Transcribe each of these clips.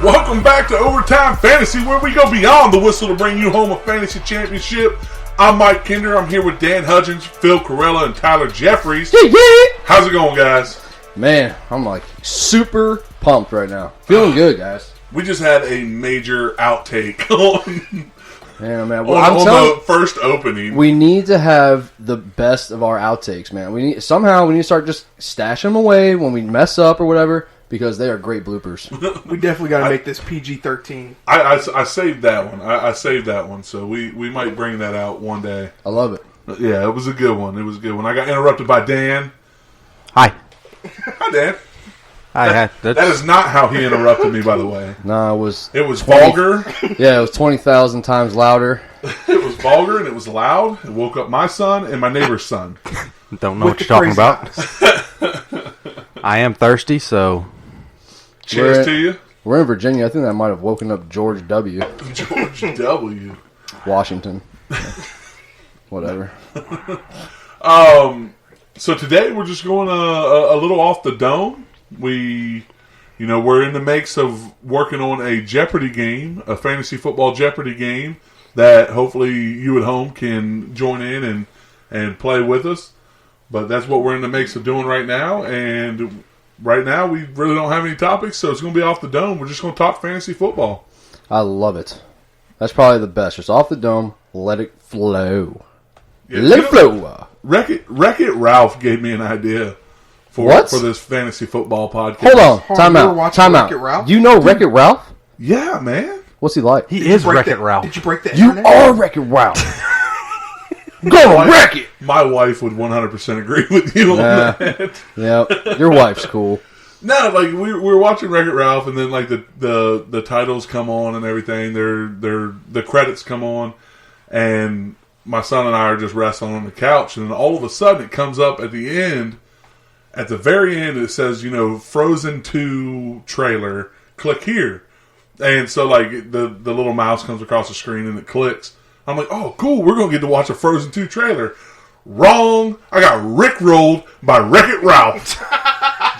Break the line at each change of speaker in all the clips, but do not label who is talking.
Welcome back to Overtime Fantasy, where we go beyond the whistle to bring you home a fantasy championship. I'm Mike Kinder. I'm here with Dan Hudgens, Phil Corella, and Tyler Jeffries. How's it going, guys?
Man, I'm like super pumped right now. Feeling good, guys.
We just had a major outtake on
Man,
the first opening.
We need to have the best of our outtakes, man. We need to start just stashing them away when we mess up or whatever, because they are great bloopers.
We definitely got to make this PG-13.
I saved that one. I saved that one, so we might bring that out one day.
I love it.
Yeah, it was a good one. I got interrupted by Dan.
Hi.
Hi, Dan.
Hi.
That is not how he interrupted me, by the way.
No, it was
vulgar.
Yeah, it was 20,000 times louder.
It was vulgar and it was loud. It woke up my son and my neighbor's son.
Don't know what you're talking about. I am thirsty, so...
Cheers to you.
We're in Virginia. I think that might have woken up George W.
George W.
Washington. Whatever.
So today we're just going a little off the dome. We're in the makes of working on a Jeopardy game, a fantasy football Jeopardy game that hopefully you at home can join in and play with us. But that's what we're in the makes of doing right now. And right now we really don't have any topics, so it's going to be off the dome. We're just going to talk fantasy football.
I love it. That's probably the best. Just off the dome, let it flow.
Yeah,
let it flow.
Wreck-It Ralph gave me an idea for this fantasy football podcast.
Hold on. Time out. You know Wreck-It Ralph?
Yeah, man.
What's he like?
He is Wreck-It Ralph.
Did you break the
You
internet?
are Wreck-It Ralph. Go wreck it.
My wife would 100% agree with you on that.
Yeah, your wife's cool.
No, like we were watching Wreck-It Ralph, and then like the titles come on and everything. The credits come on, and my son and I are just wrestling on the couch, and then all of a sudden it comes up at the end. At the very end, it says, Frozen 2 trailer. Click here, and so like the little mouse comes across the screen and it clicks. I'm like, oh, cool, we're going to get to watch a Frozen 2 trailer. Wrong. I got rickrolled by Wreck-It Ralph.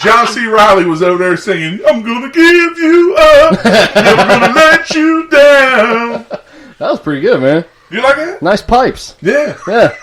John C. Reilly was over there singing, I'm going to give you up. I'm going to let you down.
That was pretty good, man.
You like it?
Nice pipes.
Yeah.
Yeah.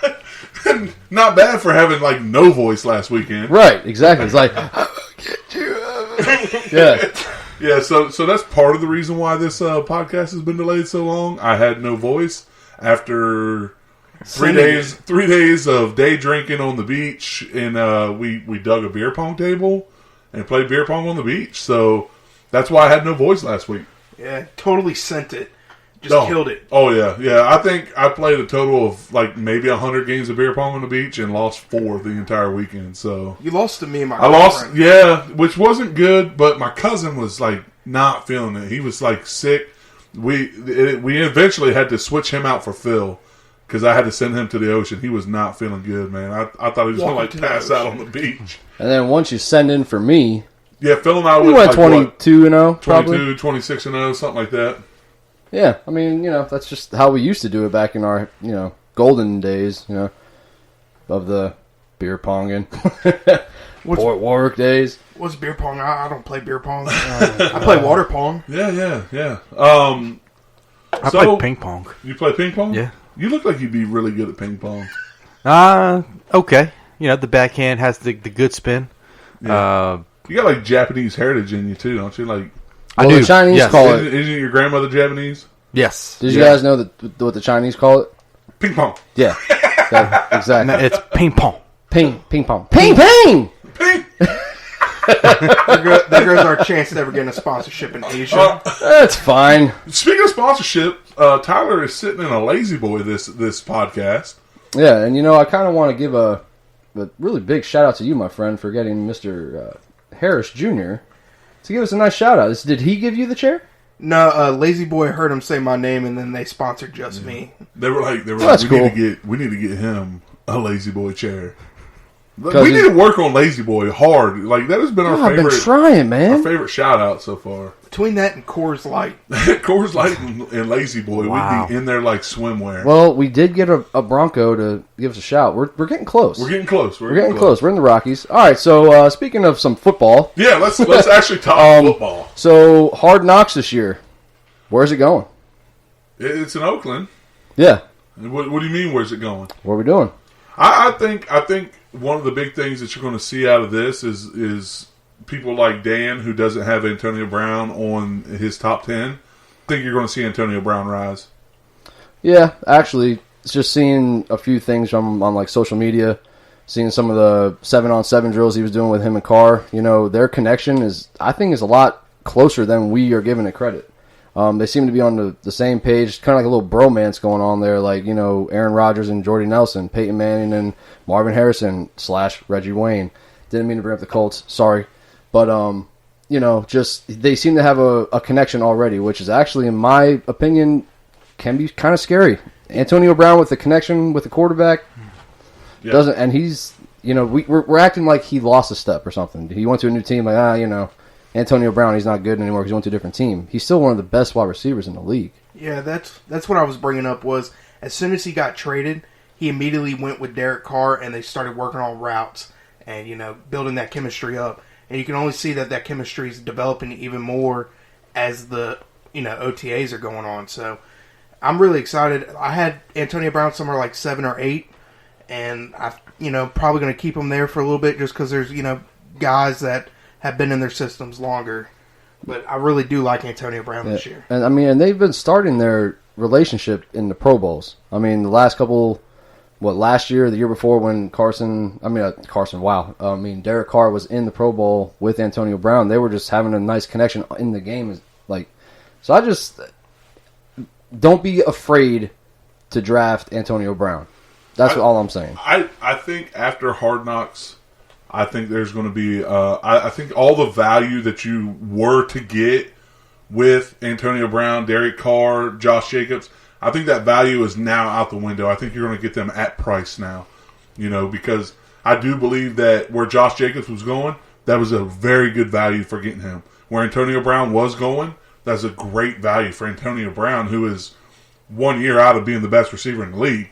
Not bad for having, like, no voice last weekend.
Right, exactly. It's like, I'm going to get you up. Yeah.
Yeah, so that's part of the reason why this podcast has been delayed so long. I had no voice. After 3 days of day drinking on the beach, and we dug a beer pong table and played beer pong on the beach. So that's why I had no voice last week.
Yeah, totally sent it. Just killed it.
Oh, yeah. I think I played a total of like maybe 100 games of beer pong on the beach and lost 4 the entire weekend. So
you lost to me and my
girlfriend. Lost, yeah, which wasn't good, but my cousin was like not feeling it. He was like sick. We eventually had to switch him out for Phil because I had to send him to the ocean. He was not feeling good, man. I thought he was going to pass out on the beach.
And then once you send in for me,
yeah, Phil and I
went
like
22-0, probably
26-0, something like that.
Yeah, I mean, that's just how we used to do it back in our golden days, of the beer ponging. Fort Worth days.
What's beer pong? I don't play beer pong. I play water pong.
Yeah.
I play ping pong.
You play ping pong?
Yeah.
You look like you'd be really good at ping pong.
Okay. The backhand has the good spin.
Yeah. You got like Japanese heritage in you too, don't you? Like,
I do. The Chinese call it.
Isn't your grandmother Japanese?
Yes.
Did you guys know what the Chinese call it?
Ping pong.
Yeah. Exactly.
No, it's ping pong.
Ping pong. Ping. Ping.
There goes our chance of ever getting a sponsorship in Asia.
That's fine.
Speaking of sponsorship, Tyler is sitting in a lazy boy this podcast.
Yeah, and I kind of want to give a really big shout out to you, my friend, for getting Mr. Harris Jr. to give us a nice shout out. Did he give you the chair?
No, Lazy Boy heard him say my name, and then they sponsored just me.
They were like,
that's cool.
we need to get him a Lazy Boy chair. We need to work on Lazy Boy hard. Like that has been our favorite.
I've been trying, man.
Our favorite shout out so far.
Between that and Coors Light.
Coors Light and Lazy Boy,
Wow.
we'd be in there like swimwear.
Well, we did get a Bronco to give us a shout. We're getting close.
We're getting close.
We're getting close. We're in the Rockies. All right, so speaking of some football.
Yeah, let's actually talk football.
So, Hard Knocks this year. Where's it going?
It's in Oakland.
Yeah.
What do you mean, where's it going?
What are we doing?
I think one of the big things that you're going to see out of this is people like Dan, who doesn't have Antonio Brown on his top 10. I think you're going to see Antonio Brown rise.
Yeah, actually, it's just seeing a few things on like social media, seeing some of the 7-on-7 drills he was doing with him and Carr. You know, their connection is a lot closer than we are giving it credit. They seem to be on the same page, kind of like a little bromance going on there, like, you know, Aaron Rodgers and Jordy Nelson, Peyton Manning and Marvin Harrison / Reggie Wayne. Didn't mean to bring up the Colts, sorry. But, you know, just they seem to have a connection already, which is actually, in my opinion, can be kind of scary. Antonio Brown with the connection with the quarterback doesn't, and he's, you know, we're acting like he lost a step or something. He went to a new team, like, you know, Antonio Brown, he's not good anymore because he went to a different team. He's still one of the best wide receivers in the league.
Yeah, that's what I was bringing up was as soon as he got traded, he immediately went with Derek Carr and they started working on routes and, you know, building that chemistry up. And you can only see that chemistry is developing even more as the, you know, OTAs are going on. So I'm really excited. I had Antonio Brown somewhere like 7 or 8, and I, you know, probably going to keep him there for a little bit just because there's, you know, guys that have been in their systems longer. But I really do like Antonio Brown this year.
And I mean, and they've been starting their relationship in the Pro Bowls. I mean, the last couple, last year, the year before when Derek Carr was in the Pro Bowl with Antonio Brown, they were just having a nice connection in the game. Like, so I just don't be afraid to draft Antonio Brown. That's all I'm saying.
I think after Hard Knocks, I think there's going to be, I think all the value that you were to get with Antonio Brown, Derek Carr, Josh Jacobs, I think that value is now out the window. I think you're going to get them at price now, you know, because I do believe that where Josh Jacobs was going, that was a very good value for getting him. Where Antonio Brown was going, that's a great value for Antonio Brown, who is 1 year out of being the best receiver in the league.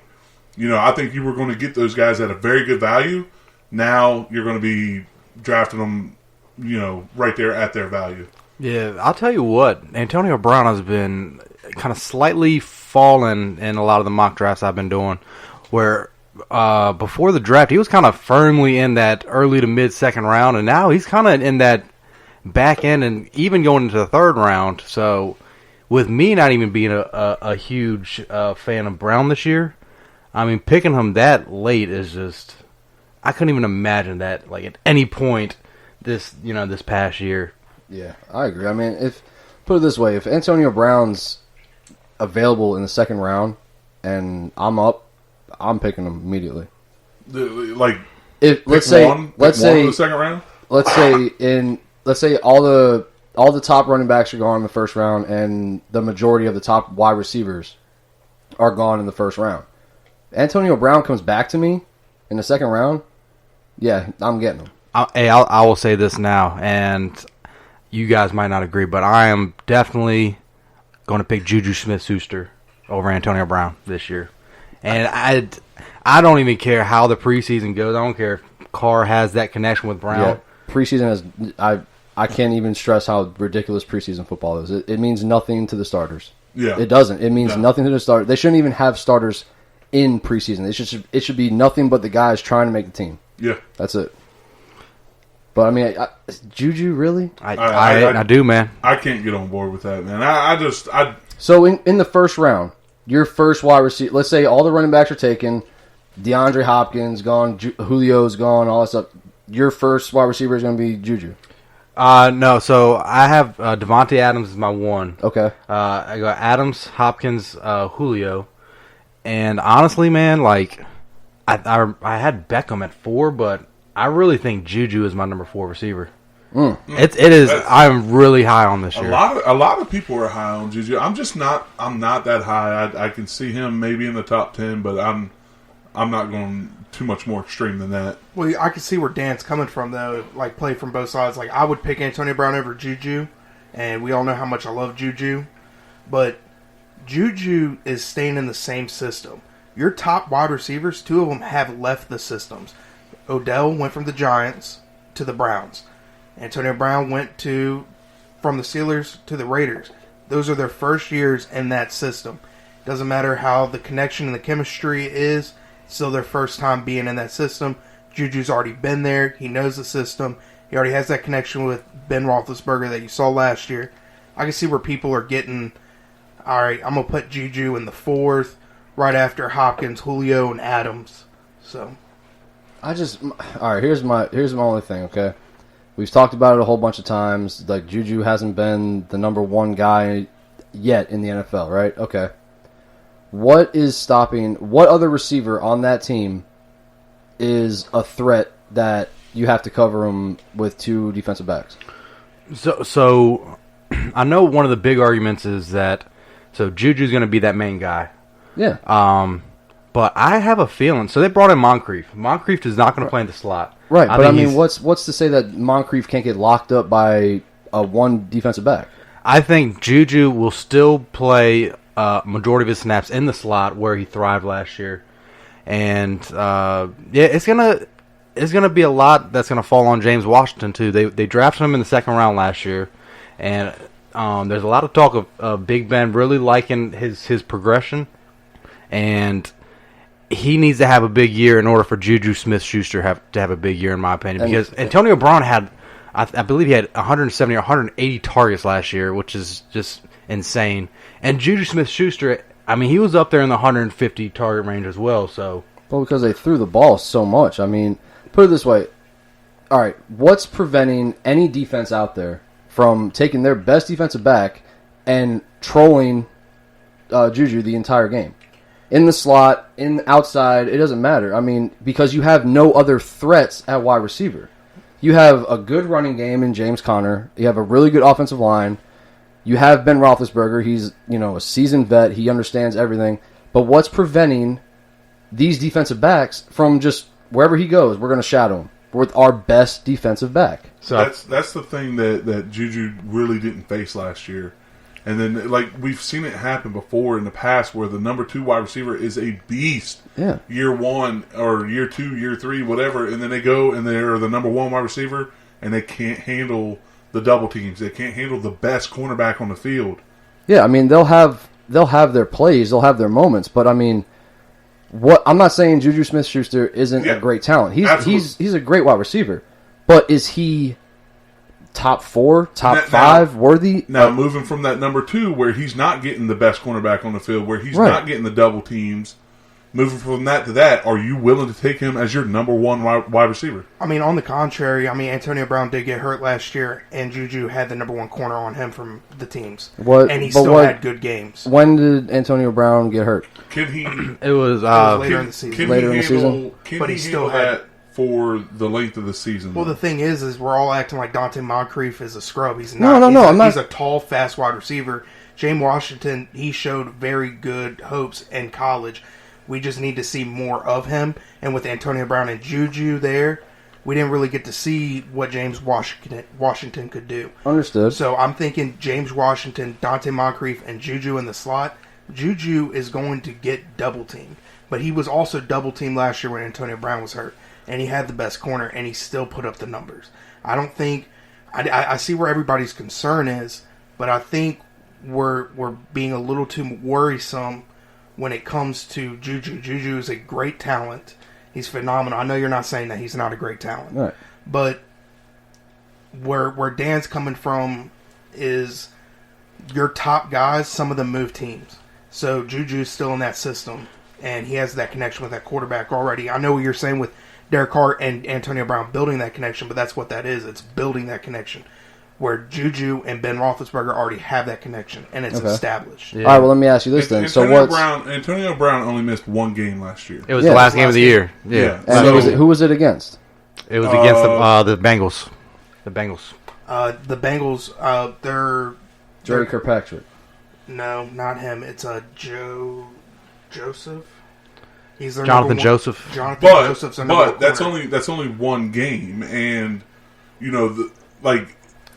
You know, I think you were going to get those guys at a very good value. Now you're going to be drafting them, you know, right there at their value.
Yeah, I'll tell you what, Antonio Brown has been kind of slightly fallen in a lot of the mock drafts I've been doing, where before the draft he was kind of firmly in that early to mid second round, and now he's kind of in that back end and even going into the third round. So with me not even being a huge fan of Brown this year, I mean, picking him that late is just, I couldn't even imagine that, like, at any point this past year.
Yeah, I agree. I mean, put it this way, if Antonio Brown's available in the second round and I'm up, I'm picking him immediately.
Let's say in the second round.
Let's say all the top running backs are gone in the first round and the majority of the top wide receivers are gone in the first round. Antonio Brown comes back to me in the second round, yeah, I'm getting him.
I will say this now, and you guys might not agree, but I am definitely going to pick Juju Smith-Schuster over Antonio Brown this year. And I don't even care how the preseason goes. I don't care if Carr has that connection with Brown.
Yeah, preseason I can't even stress how ridiculous preseason football is. It means nothing to the starters.
Yeah,
it doesn't. It means nothing to the starters. They shouldn't even have starters in preseason. It should be nothing but the guys trying to make the team.
Yeah,
that's it. But I mean, Juju really?
I do, man.
I can't get on board with that, man.
So in the first round, your first wide receiver. Let's say all the running backs are taken. DeAndre Hopkins gone, Julio's gone, all that stuff. Your first wide receiver is going to be Juju.
No, so I have Devontae Adams as my one.
Okay.
I got Adams, Hopkins, Julio, and honestly, man, like I had Beckham at 4, but I really think Juju is my number 4 receiver. It is. I'm really high on this year.
A lot of people are high on Juju. I'm not that high. I can see him maybe in the top 10, but I'm not going too much more extreme than that.
Well, I can see where Dan's coming from, though. Like, play from both sides. Like, I would pick Antonio Brown over Juju, and we all know how much I love Juju, but Juju is staying in the same system. Your top wide receivers, 2 of them have left the systems. Odell went from the Giants to the Browns. Antonio Brown went from the Steelers to the Raiders. Those are their first years in that system. Doesn't matter how the connection and the chemistry is, it's still their first time being in that system. Juju's already been there. He knows the system. He already has that connection with Ben Roethlisberger that you saw last year. I can see where people are getting, all right, I'm going to put Juju in the 4th, right after Hopkins, Julio, and Adams. So,
all right, here's my only thing, okay? We've talked about it a whole bunch of times. Like, Juju hasn't been the number 1 guy yet in the NFL, right? Okay. What other receiver on that team is a threat that you have to cover him with 2 defensive backs?
So I know one of the big arguments is that Juju's going to be that main guy.
Yeah.
But I have a feeling. So they brought in Moncrief. Moncrief is not going to play in the slot.
Right, but I mean, what's to say that Moncrief can't get locked up by a 1 defensive back?
I think Juju will still play majority of his snaps in the slot where he thrived last year. And it's gonna be a lot that's gonna fall on James Washington too. They drafted him in the 2nd round last year, and there's a lot of talk of Big Ben really liking his progression, and he needs to have a big year in order for Juju Smith-Schuster to have a big year, in my opinion. Because Antonio Brown had, I believe he had 170 or 180 targets last year, which is just insane. And Juju Smith-Schuster, I mean, he was up there in the 150 target range as well. So,
well, because they threw the ball so much. I mean, put it this way. All right, what's preventing any defense out there from taking their best defensive back and trolling Juju the entire game? In the slot, outside, it doesn't matter. I mean, because you have no other threats at wide receiver. You have a good running game in James Conner. You have a really good offensive line. You have Ben Roethlisberger. He's, a seasoned vet. He understands everything. But what's preventing these defensive backs from just, wherever he goes, we're going to shadow him with our best defensive back?
So that's the thing that Juju really didn't face last year. And then, we've seen it happen before in the past where the number 2 wide receiver is a beast.
Yeah.
Year 1 or year 2, year 3, whatever, and then they go and they're the number 1 wide receiver and they can't handle the double teams. They can't handle the best cornerback on the field.
Yeah, I mean, they'll have their plays, they'll have their moments, but I mean, I'm not saying Juju Smith-Schuster isn't a great talent. He's a great wide receiver, but is he top 4, top 5 worthy?
Now, moving from that number 2 where he's not getting the best cornerback on the field, where he's not getting the double teams, moving from that to that, are you willing to take him as your number 1 wide receiver? I
mean, on the contrary, Antonio Brown did get hurt last year, and Juju had the number 1 corner on him from the teams. And he still had good games.
When did Antonio Brown get hurt?
It was
later in the season.
Later in the season?
But he still had for the length of the season.
Well, the thing is we're all acting like Dante Moncrief is a scrub. He's not.
No, I'm not.
He's a tall, fast wide receiver. James Washington, he showed very good hopes in college. We just need to see more of him. And with Antonio Brown and Juju there, we didn't really get to see what James Washington could do.
Understood.
So I'm thinking James Washington, Dante Moncrief, and Juju in the slot. Juju is going to get double teamed. But he was also double teamed last year when Antonio Brown was hurt. And he had the best corner, and he still put up the numbers. I don't think... I see where everybody's concern is, but I think we're being a little too worrisome when it comes to Juju. Juju is a great talent. He's phenomenal. I know you're not saying that he's not a great talent.
Right.
But where Dan's coming from is your top guys, some of them move teams. So Juju's still in that system, and he has that connection with that quarterback already. I know what you're saying with Derek Carr and Antonio Brown building that connection, but that's what that is. It's building that connection. Where Juju and Ben Roethlisberger already have that connection, and it's established.
Yeah. All right, well, let me ask you this then.
Antonio Brown only missed 1 game last year.
It was the last game of the year. Yeah.
And who was it against?
It was against the Bengals. The Bengals.
The Bengals, they're...
Jerry Kirkpatrick.
No, not him. It's Joseph. He's their
Jonathan Joseph.
Joseph's
but that's only 1 game, and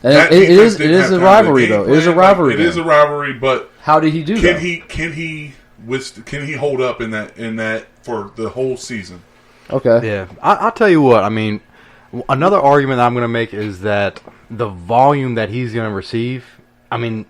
And
That
it
defense
is
didn't have
a
time to
rivalry,
game
though. It is a
plan.
rivalry.
It is
game.
a rivalry, but
How did he do
can
that?
he hold up in that for the whole season?
Okay.
Yeah, I'll tell you what. I mean, another argument that I'm going to make is that the volume that he's going to receive. I mean,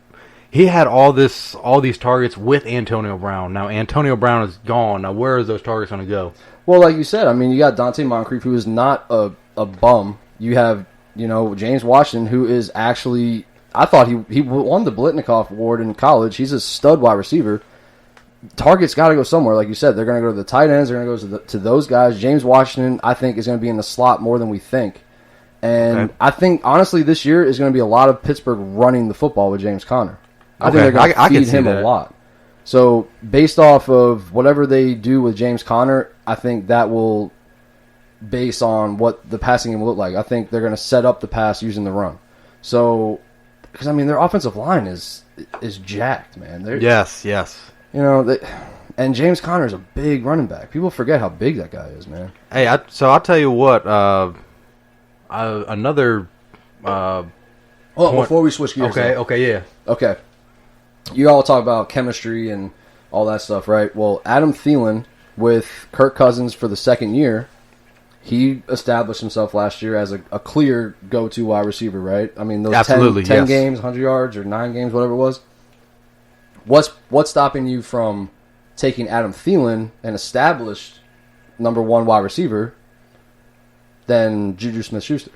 he had all these targets with Antonio Brown. Now Antonio Brown is gone. Now where is those targets going to go?
Well, like you said, I mean, you got Dante Moncrief, who is not a bum. You have, James Washington, who is actually, I thought he won the Blitnikoff Award in college. He's a stud wide receiver. Targets got to go somewhere, like you said. They're going to go to the tight ends. They're going to go to those guys. James Washington, I think, is going to be in the slot more than we think. And
Okay.
I think, honestly, this year is going to be a lot of Pittsburgh running the football with James Conner. I think
Okay,
they're going
I
to
can
feed
see
him a
that.
lot. So, based off of whatever they do with James Conner, I think that will base on what the passing game will look like. I think they're going to set up the pass using the run. So, because, I mean, their offensive line is jacked, man. They're,
Yes.
and James Conner is a big running back. People forget how big that guy is, man.
Hey, so I'll tell you what. Another.
Oh,
Point-
before we switch gears.
Okay. Okay. Yeah.
Okay. You all talk about chemistry and all that stuff, right? Well, Adam Thielen with Kirk Cousins for the second year, he established himself last year as a clear go-to wide receiver, right? I mean, those
Absolutely,
10
yes.
games, 100 yards, or 9 games, whatever it was. What's stopping you from taking Adam Thielen, an established number one wide receiver, than Juju Smith-Schuster?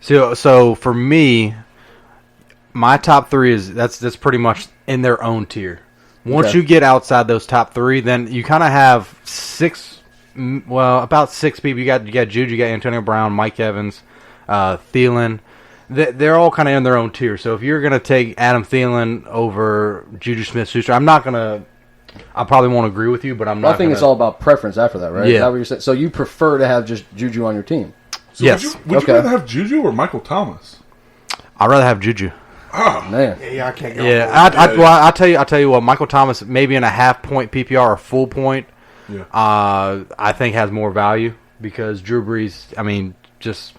So for me, my top three that's pretty much in their own tier. Once
Okay.
you get outside those top three, then you kind of have about six people. You got Juju, you got Antonio Brown, Mike Evans, Thielen. They're all kind of in their own tier. So if you're going to take Adam Thielen over Juju Smith-Schuster, I probably won't agree with you, but I'm not.
I think it's all about preference after that, right?
Yeah.
Is that what you're saying? So you prefer to have just Juju on your team?
So
Yes.
Would you
Okay.
rather have Juju or Michael Thomas?
I'd rather have Juju.
Ah,
Man.
Yeah, I can't go.
Yeah,
wrong.
I'll tell you what. Michael Thomas, maybe in a half-point PPR or full point,
yeah.
I think has more value because Drew Brees, I mean, just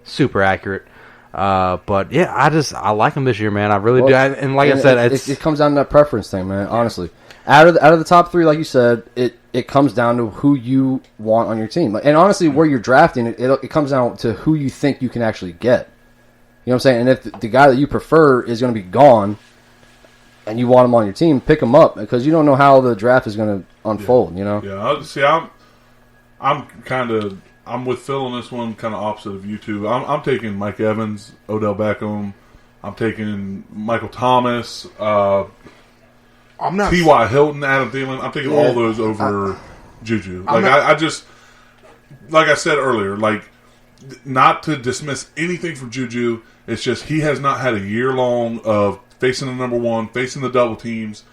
super accurate. But yeah, I like him this year, man. I really do. And like I said,
it comes down to that preference thing, man. Honestly, out of the top three, like you said, it comes down to who you want on your team. And honestly, where you're drafting, it comes down to who you think you can actually get. You know what I'm saying? And if the guy that you prefer is going to be gone, and you want him on your team, pick him up because you don't know how the draft is going to unfold. You know?
Yeah. I'm with Phil on this one, kind of opposite of you two. I'm taking Mike Evans, Odell Beckham. I'm taking Michael Thomas,
I'm not.
T.Y. Hilton, Adam Thielen. I'm taking all those over Juju. Like I just, like I said earlier, like not to dismiss anything from Juju. It's just he has not had a year long of facing the number one, facing the double teams,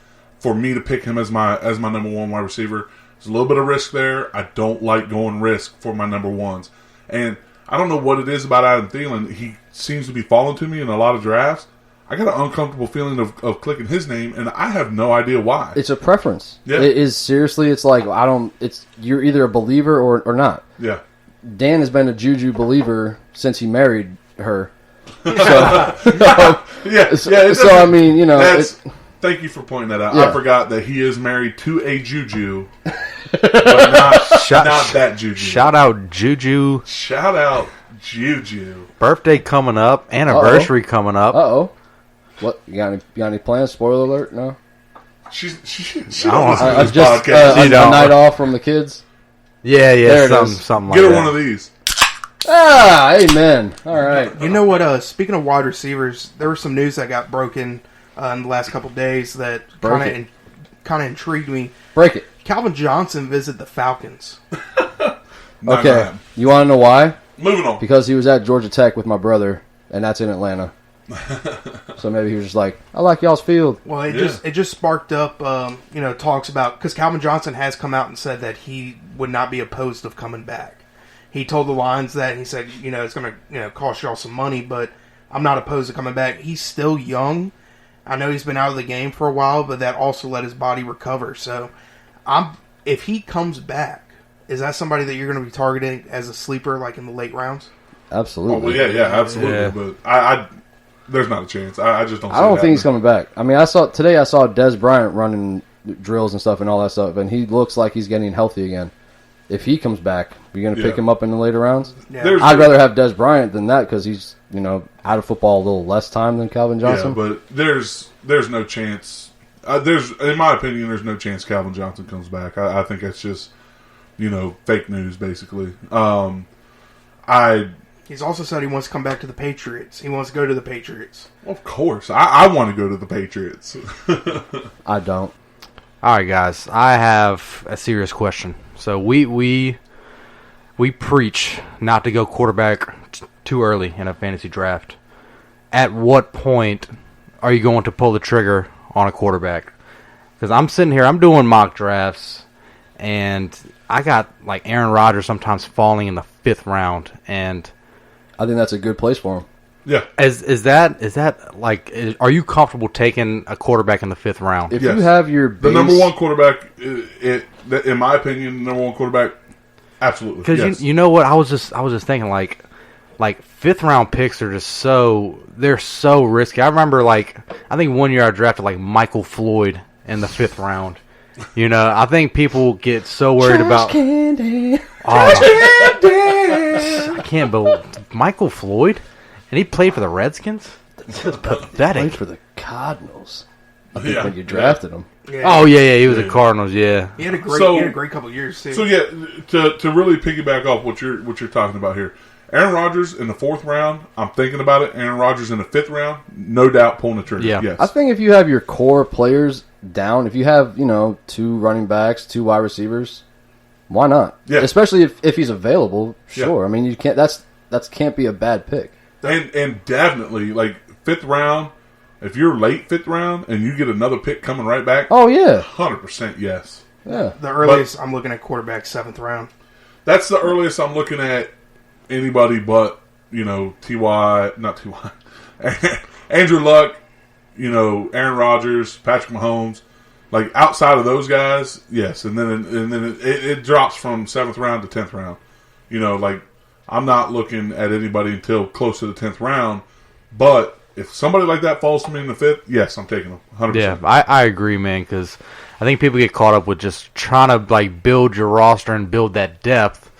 for me to pick him as my number one wide receiver. There's a little bit of risk there. I don't like going risk for my number ones. And I don't know what it is about Adam Thielen. He seems to be falling to me in a lot of drafts. I got an uncomfortable feeling of clicking his name, and I have no idea why.
It's a preference.
Yeah.
It is seriously. It's like you're either a believer or not.
Yeah.
Dan has been a Juju believer since he married her.
Yeah.
So I mean, you know,
Thank you for pointing that out.
Yeah.
I forgot that he is married to a Juju, but not that Juju.
shout out Juju.
Shout out Juju.
Birthday coming up, anniversary coming up.
Uh-oh. What, you got any plans? Spoiler alert, no?
She
I
don't
don't-
listen to this
Just
podcast.
a
don't.
night off from the kids?
Yeah,
There it is.
something like
Get her
that.
one of these.
Ah, amen. All right.
You know what? Speaking of wide receivers, there was some news that got broken in the last couple of days that
Break
kind of intrigued me.
Break it.
Calvin Johnson visited the Falcons.
Not
Okay.
mine.
You want to know why?
Moving on.
Because he was at Georgia Tech with my brother, and that's in Atlanta. So maybe he was just like, I like y'all's field.
Well, it
Yeah.
just sparked up, talks about, because Calvin Johnson has come out and said that he would not be opposed of coming back. He told the Lions that, and he said, it's going to cost y'all some money, but I'm not opposed to coming back. He's still young. I know he's been out of the game for a while, but that also let his body recover. So, if he comes back, is that somebody that you're going to be targeting as a sleeper, like in the late rounds?
Absolutely.
Oh, well, yeah, absolutely.
Yeah.
But I there's not a chance. I just don't. See
I don't
it
think he's
happening.
coming back. I mean, I saw Des Bryant running drills and stuff and all that stuff, and he looks like he's getting healthy again. If he comes back, you're going to pick
Yeah.
him up in the later rounds?
Yeah.
There's-
I'd rather have Des Bryant than that because he's, out of football a little less time than Calvin Johnson.
Yeah, but there's no chance. In my opinion, there's no chance Calvin Johnson comes back. I think that's just fake news, basically.
He's also said he wants to come back to the Patriots. He wants to go to the Patriots.
Of course, I want to go to the Patriots.
I don't.
All right, guys. I have a serious question. So we preach not to go quarterback too early in a fantasy draft. At what point are you going to pull the trigger on a quarterback? Because I'm sitting here, I'm doing mock drafts, and I got like Aaron Rodgers sometimes falling in the 5th round, and
I think that's a good place for him.
Yeah,
is that like? Are you comfortable taking a quarterback in the 5th round?
If
Yes.
you have your base,
the number one quarterback. In my opinion, the number one quarterback. Absolutely,
Because
yes.
you know what, I was just thinking like 5th round picks are just they're so risky. I remember I think one year I drafted like Michael Floyd in the 5th round. I think people get so worried about.
candy.
I can't believe Michael Floyd, and he played for the Redskins. That's
Played
pathetic.
for the Cardinals. I think
Yeah.
when you drafted him.
Yeah.
Oh yeah, he was a
Yeah.
Cardinals. Yeah,
He had a great couple of years too.
So yeah, to really piggyback off what you're talking about here, Aaron Rodgers in the 4th round. I'm thinking about it. Aaron Rodgers in the 5th round, no doubt pulling the trigger.
Yeah.
Yes.
I think if you have your core players down, if you have 2 running backs, 2 wide receivers, why not?
Yeah.
Especially if he's available. Sure.
Yeah.
I mean, you can't. That can't be a bad pick.
And definitely 5th round. If you're late 5th round and you get another pick coming right back,
Oh yeah,
100% yes.
yeah.
The earliest I'm looking at quarterback 7th round.
That's the earliest I'm looking at anybody but not Ty, Andrew Luck, Aaron Rodgers, Patrick Mahomes. Outside of those guys, yes, and then it drops from 7th round to 10th round. I'm not looking at anybody until close to the 10th round. But if somebody like that falls to me in the 5th, yes, I'm taking them 100%.
yeah, I agree, man. Because I think people get caught up with just trying to build your roster and build that depth,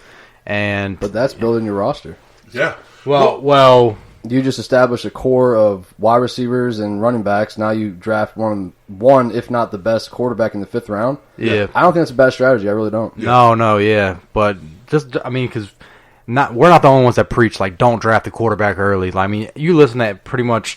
and
But that's building your roster.
Yeah.
well.
You just establish a core of wide receivers and running backs. Now you draft one, if not the best quarterback in the 5th round.
Yeah.
I don't think that's a bad strategy. I really don't.
No, yeah. But because we're not the only ones that preach, don't draft the quarterback early. You listen to pretty much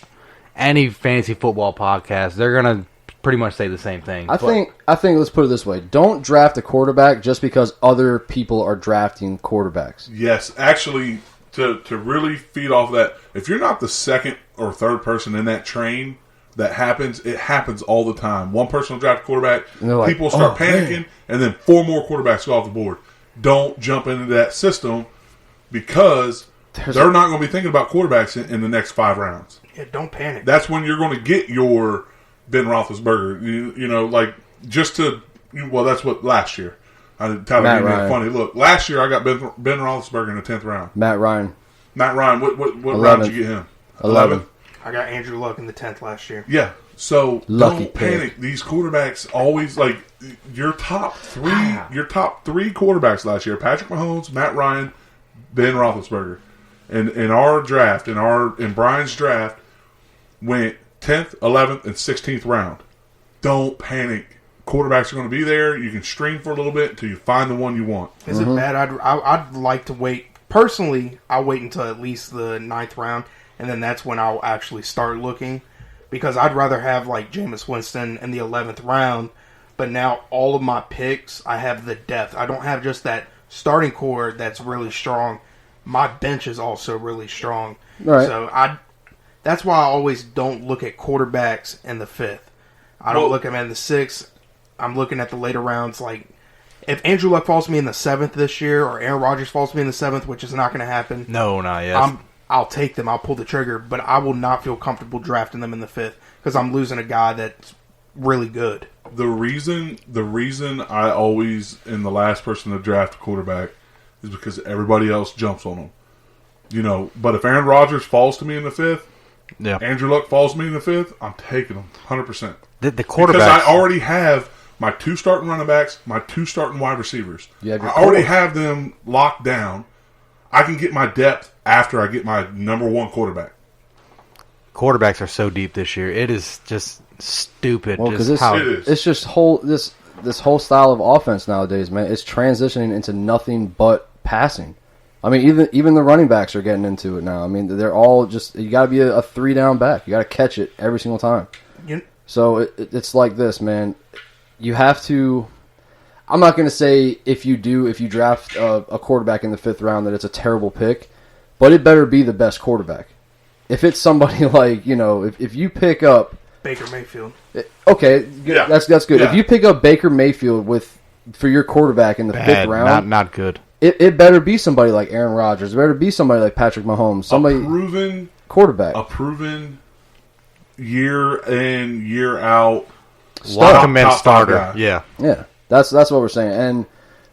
any fantasy football podcast, they're going to pretty much say the same thing.
I think let's put it this way: don't draft a quarterback just because other people are drafting quarterbacks.
Yes, actually, to really feed off that, if you're not the 2nd or 3rd person in that train that happens, it happens all the time. One person will draft a quarterback,
And they're like,
people start
"Oh,
panicking,
man."
and then 4 more quarterbacks go off the board. Don't jump into that system because they're not going to be thinking about quarterbacks in the next 5 rounds.
Yeah, don't panic.
That's when you're going to get your Ben Roethlisberger. That's what last year. Tyler
Matt
gave me a
Ryan.
funny look. Last year I got Ben Roethlisberger in the 10th round.
Matt Ryan,
Matt Ryan, what round did you get him?
11.
I got Andrew Luck in the 10th last year.
Yeah. So
Lucky
don't panic. These quarterbacks always your top three quarterbacks last year: Patrick Mahomes, Matt Ryan, Ben Roethlisberger. And in our draft, in Brian's draft, went 10th, 11th, and 16th round. Don't panic. Quarterbacks are going to be there. You can stream for a little bit until you find the one you want.
Is it bad? I'd like to wait. Personally, I'll wait until at least the 9th round, and then that's when I'll actually start looking. Because I'd rather have Jameis Winston in the 11th round, but now all of my picks, I have the depth. I don't have just that starting core that's really strong. My bench is also really strong.
Right.
So that's why I always don't look at quarterbacks in the 5th. I don't look at them in the 6th. I'm looking at the later rounds. If Andrew Luck falls to me in the 7th this year, or Aaron Rodgers falls to me in the 7th, which is not going to happen.
No, not yet.
I'll take them. I'll pull the trigger, but I will not feel comfortable drafting them in the 5th because I'm losing a guy that's really good.
The reason I always am the last person to draft a quarterback is because everybody else jumps on them. But if Aaron Rodgers falls to me in the 5th,
Yeah.
Andrew Luck falls me in the 5th, I'm taking him 100%.
The quarterback.
Because I already have my 2 starting running backs, my 2 starting wide receivers.
You have your
I already
core.
have them locked down. I can get my depth after I get my number 1 quarterback.
Quarterbacks are so deep this year. It is just stupid.
Well,
just
because
how
It is.
it's just this whole style of offense nowadays, man. It's transitioning into nothing but passing. I mean, even the running backs are getting into it now. I mean, they're all just you got to be a 3-down back. You got to catch it every single time.
You,
So it's like this, man. You have to. I'm not going to say if you draft a quarterback in the 5th round that it's a terrible pick, but it better be the best quarterback. If it's somebody like if you pick up
Baker Mayfield.
okay,
Yeah.
that's good.
Yeah.
If you pick up Baker Mayfield for your quarterback in the 5th round,
not good.
it better be somebody like Aaron Rodgers. It better be somebody like Patrick Mahomes. Somebody quarterback.
A proven year in, year out.
Lock him in
top
starter.
guy.
Yeah.
Yeah, that's what we're saying.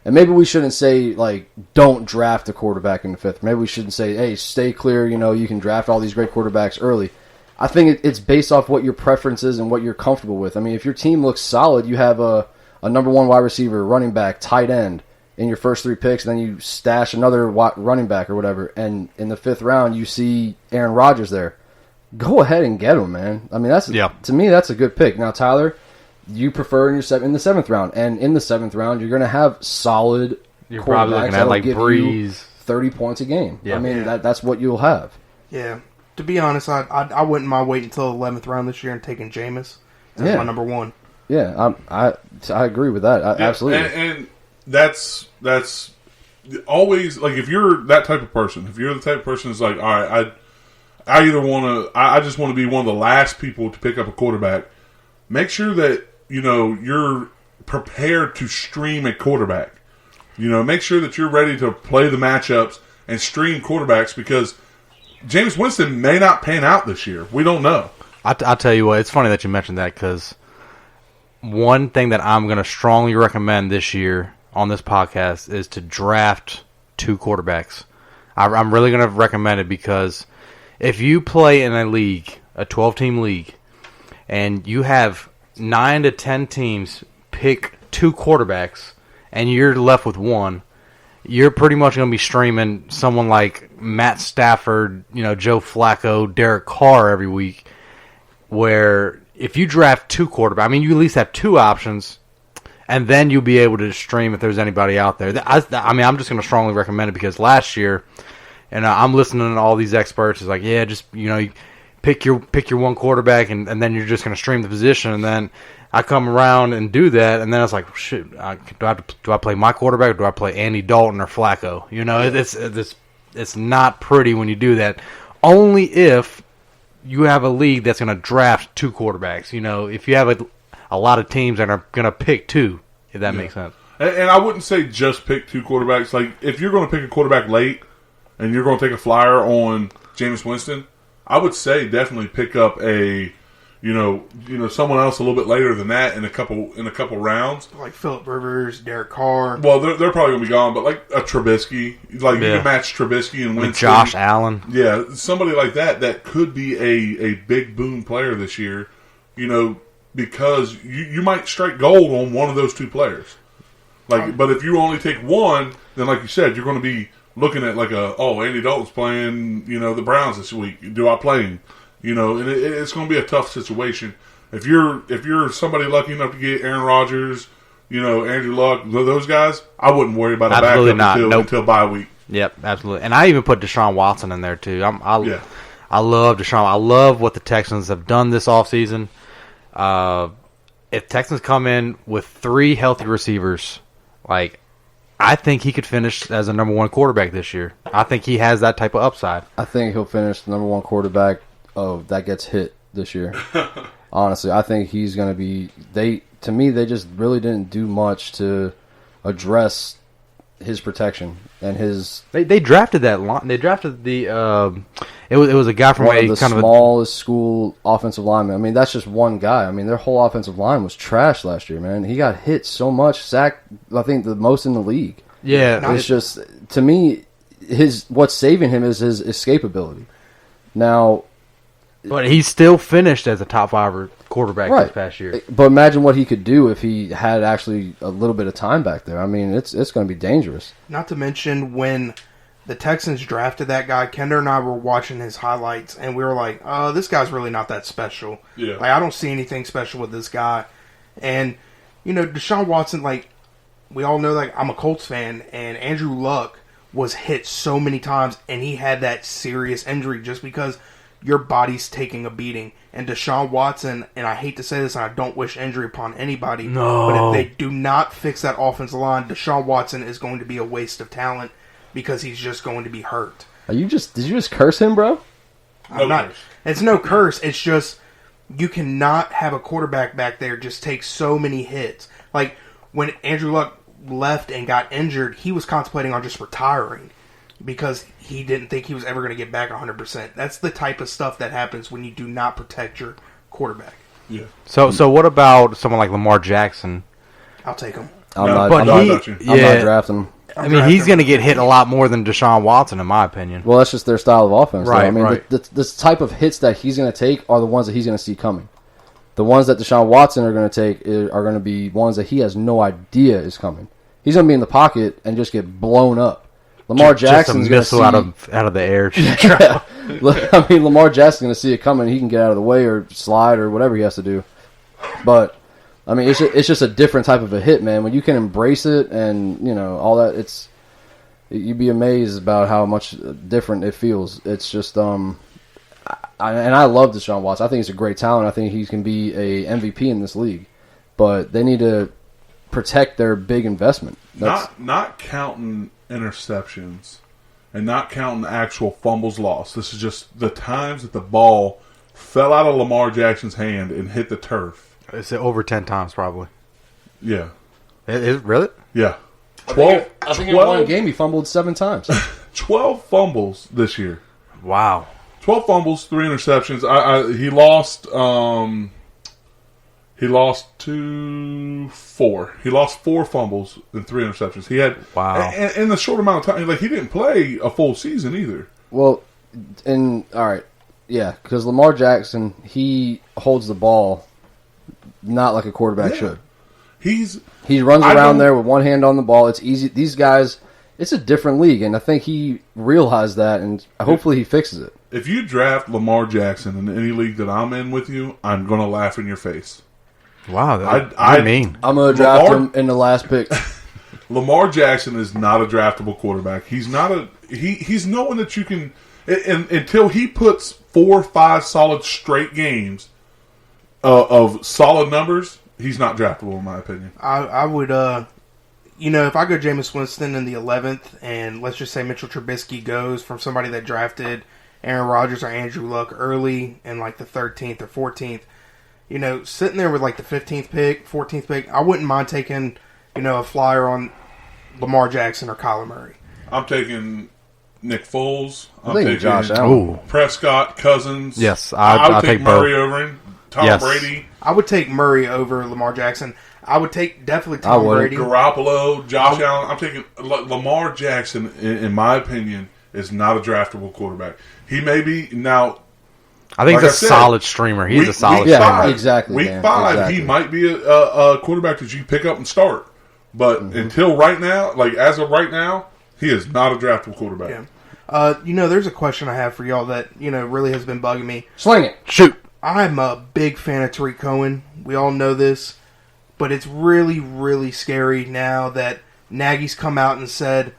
And maybe we shouldn't say like don't draft a quarterback in the 5th. Maybe we shouldn't say hey stay clear. You can draft all these great quarterbacks early. I think it's based off what your preference is and what you're comfortable with. I mean, if your team looks solid, you have a number 1 wide receiver, running back, tight end in your first 3 picks, then you stash another running back or whatever, and in the 5th round you see Aaron Rodgers there. Go ahead and get him, man. I mean, to me that's a good pick. Now, Tyler, you prefer in the 7th round, and in the 7th round you're going to have solid.
You're probably looking at
that'll
like
give you
Breeze.
30 points a game.
Yeah.
I mean, that's what you'll have.
Yeah. To be honest, I wouldn't mind waiting until the 11th round this year and taking Jameis as
Yeah.
my number 1.
Yeah, I agree with that.
Yeah,
Absolutely.
and that's always like if you're that type of person. If you're the type of person that's like, all right, I either want to, I just want to be one of the last people to pick up a quarterback. Make sure that you're prepared to stream a quarterback. Make sure that you're ready to play the matchups and stream quarterbacks because Jameis Winston may not pan out this year. We don't know.
I'll tell you what, it's funny that you mentioned that because one thing that I'm going to strongly recommend this year on this podcast is to draft 2 quarterbacks. I'm really going to recommend it because if you play in a league, a 12-team league, and you have 9 to 10 teams pick 2 quarterbacks and you're left with 1, you're pretty much going to be streaming someone like Matt Stafford, Joe Flacco, Derek Carr every week, where if you draft 2 quarterbacks, I mean, you at least have 2 options, and then you'll be able to stream if there's anybody out there. I mean, I'm just going to strongly recommend it because last year, and I'm listening to all these experts, it's like, yeah, just, you pick your 1 quarterback, and then you're just going to stream the position, and then I come around and do that, and then it's like, shit, do I play my quarterback or do I play Andy Dalton or Flacco? It's not pretty when you do that. Only if you have a league that's going to draft 2 quarterbacks. If you have a lot of teams that are going to pick 2, if that makes sense.
And I wouldn't say just pick 2 quarterbacks. Like if you're going to pick a quarterback late and you're going to take a flyer on Jameis Winston, I would say definitely pick up a someone else a little bit later than that in a couple rounds.
Like Phillip Rivers, Derek Carr.
Well, they're probably going to be gone, but like a Trubisky, like you can match Trubisky and Winston.
Josh Allen.
Yeah, somebody like that could be a big boom player this year, because you might strike gold on one of those 2 players. But if you only take 1, then like you said, you're going to be looking at like Andy Dalton's playing, the Browns this week. Do I play him? And it's going to be a tough situation. If you're somebody lucky enough to get Aaron Rodgers, Andrew Luck, those guys, I wouldn't worry about a
Absolutely
backup
not.
until bye week.
Yep, absolutely. And I even put Deshaun Watson in there too. I love Deshaun. I love what the Texans have done this offseason. If Texans come in with 3 healthy receivers, I think he could finish as a number 1 quarterback this year. I think he has that type of upside.
I think he'll finish the number 1 quarterback that gets hit this year. Honestly, I think he's going to be. To me, they just really didn't do much to address his protection and his.
They drafted that line. They drafted the. It was a guy from
one
a
of the
kind
smallest school offensive linemen. I mean, that's just one guy. I mean, their whole offensive line was trash last year, man. He got hit so much, sacked. I think the most in the league.
Yeah,
It's just, to me, what's saving him is his escapability. Now,
But he still finished as a top 5 quarterback
Right.
this past year.
But imagine what he could do if he had actually a little bit of time back there. I mean, it's going to be dangerous.
Not to mention when the Texans drafted that guy, Kendra and I were watching his highlights, and we were like, this guy's really not that special.
Yeah.
Like, I don't see anything special with this guy. And, Deshaun Watson, like, we all know, like, I'm a Colts fan, and Andrew Luck was hit so many times, and he had that serious injury just because your body's taking a beating. And Deshaun Watson, and I hate to say this, and I don't wish injury upon anybody,
No.
but if they do not fix that offensive line, Deshaun Watson is going to be a waste of talent because he's just going to be hurt.
Did you just curse him, bro?
I'm not.
curse.
It's no curse. It's just you cannot have a quarterback back there just take so many hits. Like when Andrew Luck left and got injured, he was contemplating on just retiring because he didn't think he was ever going to get back 100%. That's the type of stuff that happens when you do not protect your quarterback.
Yeah.
So what about someone like Lamar Jackson?
I'll take him.
I'm
No,
not.
but
I'm not,
he-
I'm
yeah.
not drafting him.
I mean, he's going to get hit a lot more than Deshaun Watson, in my opinion.
Well, that's just their style of offense. though.
Right,
I mean,
right.
this type of hits that he's going to take are the ones that he's going to see coming. The ones that Deshaun Watson are going to take are going to be ones that he has no idea is coming. He's going to be in the pocket and just get blown up. Lamar Jackson's going to
just a
see.
missile out of the air.
I mean, Lamar Jackson's going to see it coming. He can get out of the way or slide or whatever he has to do. But I mean, it's just a different type of a hit, man. When you can embrace it and all that, you'd be amazed about how much different it feels. It's just and I love Deshaun Watson. I think he's a great talent. I think he can be a MVP in this league. But they need to protect their big investment.
Not counting interceptions and not counting actual fumbles lost. This is just the times that the ball fell out of Lamar Jackson's hand and hit the turf.
It's over 10 times, probably.
Yeah.
Really?
Yeah.
I think in one game he fumbled 7 times.
12 fumbles this year.
Wow.
12 fumbles, 3 interceptions. He lost. He lost 4. He lost 4 fumbles and 3 interceptions. He had in the short amount of time. Like he didn't play a full season either.
Well, all right, yeah, because Lamar Jackson, he holds the ball not like a quarterback should. He runs around there with one hand on the ball. It's easy. These guys, it's a different league, and I think he realized that, and hopefully he fixes it.
If you draft Lamar Jackson in any league that I'm in with you, I'm going to laugh in your face.
Wow,
I
mean.
I'm going to draft him in the last pick.
Lamar Jackson is not a draftable quarterback. He's not he's no one that you can until he puts 4 or 5 solid straight games of solid numbers. He's not draftable in my opinion.
I would, if I go Jameis Winston in the 11th, and let's just say Mitchell Trubisky goes from somebody that drafted Aaron Rodgers or Andrew Luck early in like the 13th or 14th, sitting there with like the 15th pick, 14th pick, I wouldn't mind taking, a flyer on Lamar Jackson or Kyler Murray.
I'm taking Nick Foles. I'm
taking
taking
Josh Allen.
Prescott, Cousins.
Yes,
I'll
I'll
take
take
Murray
both.
over him. Tom
Yes.
Brady,
I would take Murray over Lamar Jackson. I would take definitely Tom
would.
Brady.
Garoppolo, Josh Allen. I'm taking Lamar Jackson. In my opinion, is not a draftable quarterback. He may be now.
I think
Like
he's
I
a
said,
solid streamer. He's a solid
Yeah,
streamer.
exactly,
Week
man.
5,
Exactly.
he might be a quarterback that you pick up and start. But until right now, like as of right now, he is not a draftable quarterback.
Yeah. There's a question I have for y'all that, really has been bugging me.
Sling it.
Shoot.
I'm a big fan of Tariq Cohen. We all know this. But it's really, really scary now that Nagy's come out and said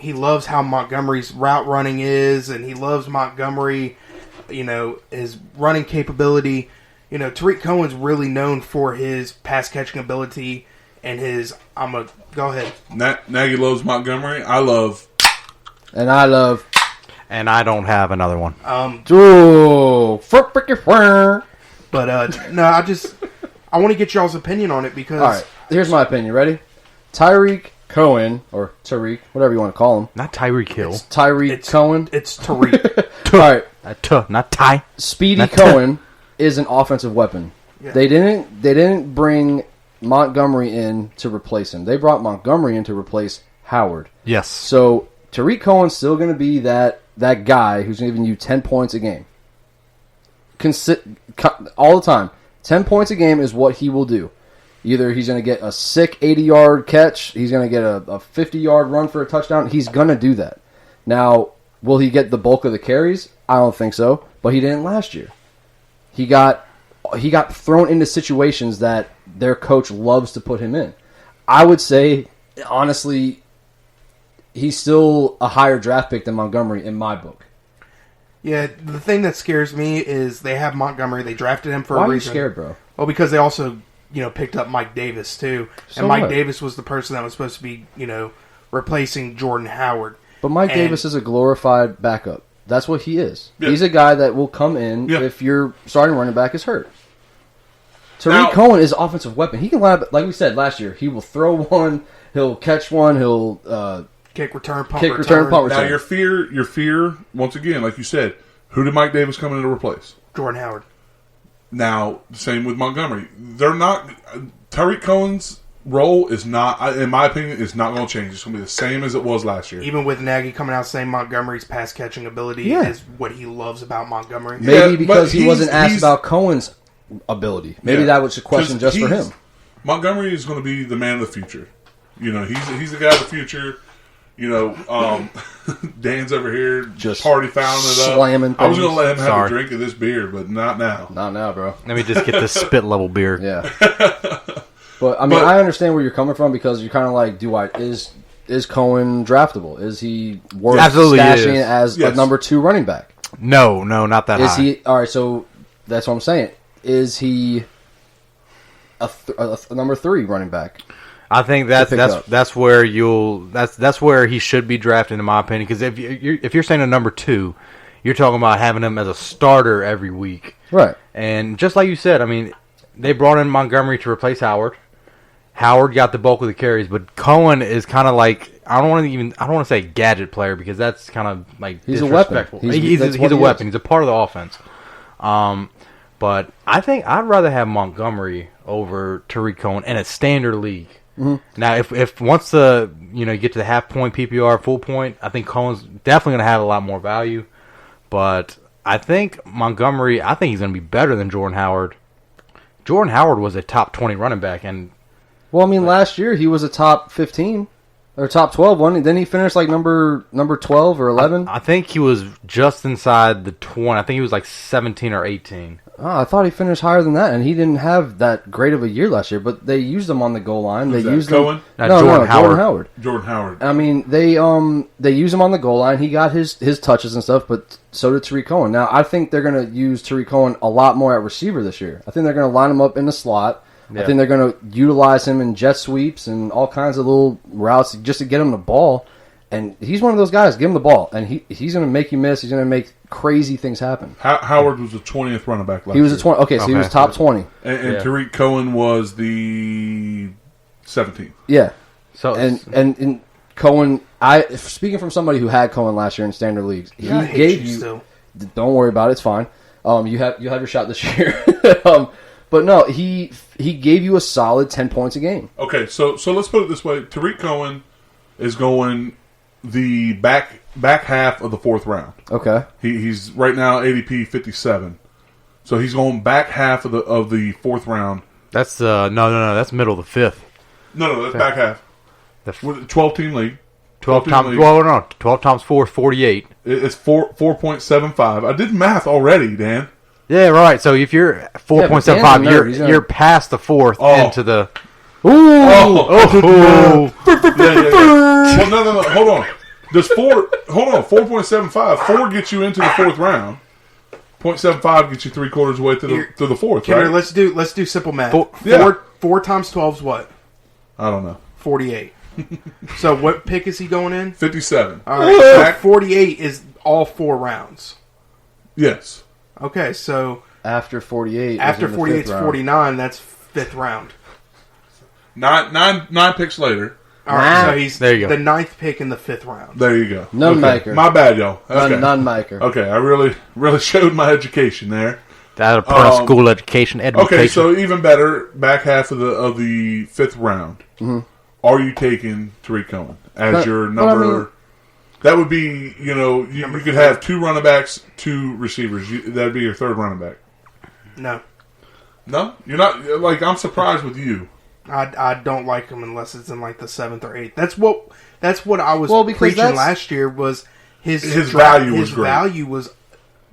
he loves how Montgomery's route running is, and he loves Montgomery, his running capability. Tariq Cohen's really known for his pass catching ability and his. Go ahead.
Nagy loves Montgomery. I love.
And I love.
And I don't have another one.
But no, I want to get y'all's opinion on it because.
All right, here's my opinion. Ready? Tyreek Cohen, or Tariq, whatever you want to call him.
Not Tyreek Hill.
Tyreek Cohen.
It's Tariq.
All right,
Not Ty.
Speedy
Not
Cohen is an offensive weapon.
Yeah.
They didn't bring Montgomery in to replace him. They brought Montgomery in to replace Howard.
Yes.
So Tariq Cohen's still going to be that guy who's giving you 10 points a game. all the time. 10 points a game is what he will do. Either he's going to get a sick 80-yard catch, he's going to get a 50-yard run for a touchdown. He's going to do that. Now, will he get the bulk of the carries? I don't think so, but he didn't last year. He got thrown into situations that their coach loves to put him in. I would say, honestly, he's still a higher draft pick than Montgomery in my book.
Yeah, the thing that scares me is they have Montgomery. They drafted him for
Why
a
are you
reason.
scared, bro?
Well, because they also, picked up Mike Davis too,
So
and Mike
what?
Davis was the person that was supposed to be, replacing Jordan Howard.
But Mike
And-
Davis is a glorified backup. That's what he is.
Yeah.
He's a guy that will come in
Yeah.
if your starting running back is hurt. Tariq
Now-
Cohen is an offensive weapon. He can line up, like we said last year, he will throw one, he'll catch one, he'll
Kick, return, punt,
Kick, return, punt,
Now
return.
your fear, once again, like you said, who did Mike Davis come in to replace?
Jordan Howard.
Now, same with Montgomery. They're not. Tariq Cohen's role is not, in my opinion, is not going to change. It's going to be the same as it was last year.
Even with Nagy coming out saying Montgomery's pass catching ability
Yeah.
is what he loves about Montgomery.
maybe
Yeah,
because
but
he wasn't
he's-
asked about Cohen's ability. Maybe
Yeah.
that was a question
'Cause
just for him.
Montgomery is going to be the man of the future. He's the guy of the future. Dan's over here
Just
party fouling it up.
slamming
I was
things.
going to let him have
Sorry.
a drink of this beer, but not now.
Not now, bro.
Let me just get the spit level beer.
Yeah. But I mean,
But-
I understand where you're coming from because you're kind of like, is Cohen draftable? Is he worth
Absolutely
stashing
is.
as
Yes.
a number 2 running back?
No, not that
Is
high.
he all right? So that's what I'm saying. Is he a number 3 running back?
I think
pick
that's
up.
that's where that's where he should be drafted, in my opinion. Because if you're saying a number 2, you're talking about having him as a starter every week.
Right.
And just like you said, I mean, they brought in Montgomery to replace Howard. Howard got the bulk of the carries, but Cohen is kind of like, I don't want to say gadget player because that's kind of like
He's a weapon.
disrespectful.
He's- that's
He's
what
a
he
weapon.
is.
He's a part of the offense. But I think I'd rather have Montgomery over Tariq Cohen in a standard league.
Mm-hmm.
Now, if once you get to the half point PPR, full point, I think Cohen's definitely going to have a lot more value. But I think Montgomery, I think he's going to be better than Jordan Howard. Jordan Howard was a top 20 running back, and
Well, I mean, last year he was a top 15 or top 12 one. Then he finished like number 12 or 11.
I think he was just inside the 20. I think he was like 17 or 18.
Oh, I thought he finished higher than that, and he didn't have that great of a year last year. But they used him on the goal line.
Who's
they
that,
used
Cohen?
him.
No,
No,
Jordan
Jordan
Howard.
Howard.
Jordan Howard.
I mean, they used him on the goal line. He got his touches and stuff, but so did Tariq Cohen. Now, I think they're going to use Tariq Cohen a lot more at receiver this year. I think they're going to line him up in the slot.
Yeah.
I think they're going to utilize him in jet sweeps and all kinds of little routes just to get him the ball. And he's one of those guys. Give him the ball, and he's going to make you miss. He's going to make crazy things happen.
Howard was the 20th running back last
He was
year.
a 20. Okay, so he was
Okay.
top 20.
And
Yeah.
Tariq Cohen was the 17th.
Yeah,
So
and Cohen. Speaking from somebody who had Cohen last year in standard leagues, he
I hate
gave
you
you.
still.
Don't worry about it. It's fine. You have your shot this year. But no, he gave you a solid 10 points a game.
Okay, so let's put it this way: Tariq Cohen is going the back half of the 4th round.
Okay.
He's right now ADP 57, so he's going back half of the 4th round.
that's no, that's middle of the 5th.
No, that's back half.
The
With a 12-team league.
12
team
times.
league.
Well, no, 12 times 4 is 48.
It's 4.75. I did math already, Dan.
Yeah, right. So if you're 4.75,
Dan's a nerd. He's
you're past the 4th
Oh.
into the.
Oh. Yeah. Well, no. Hold on. Does 4.75. 4 gets you into the 4th round. 0.75 gets you 3/4 way to the 4th,
Kendra,
right?
let's do simple math.
Four-
Yeah.
Four times 12 is what?
I don't know.
48. So what pick is he going in?
57.
All right, so
Back-
48 is all 4 rounds.
Yes.
Okay, so
After 48.
after
is in the
48
fifth
is
round.
49. That's 5th round.
Nine picks later.
All right, so he's
There you go.
the 9th pick in the 5th round.
There you go.
None
Okay.
maker.
My bad, y'all. Okay.
None maker.
Okay, I really showed my education there.
That a part of school education.
Okay, so even better, back half of the 5th round.
Mm-hmm.
Are you taking Tariq Cohen as
But-
your
but I
number?
mean-
That would be, you could have 2 running backs, 2 receivers. That'd be your 3rd running back.
No,
No, you're not. Like, I'm surprised with you.
I don't like him unless it's in like the 7th or 8th. That's what I was
Well, because
preaching
that's-
last year was his
value was
his
great.
value was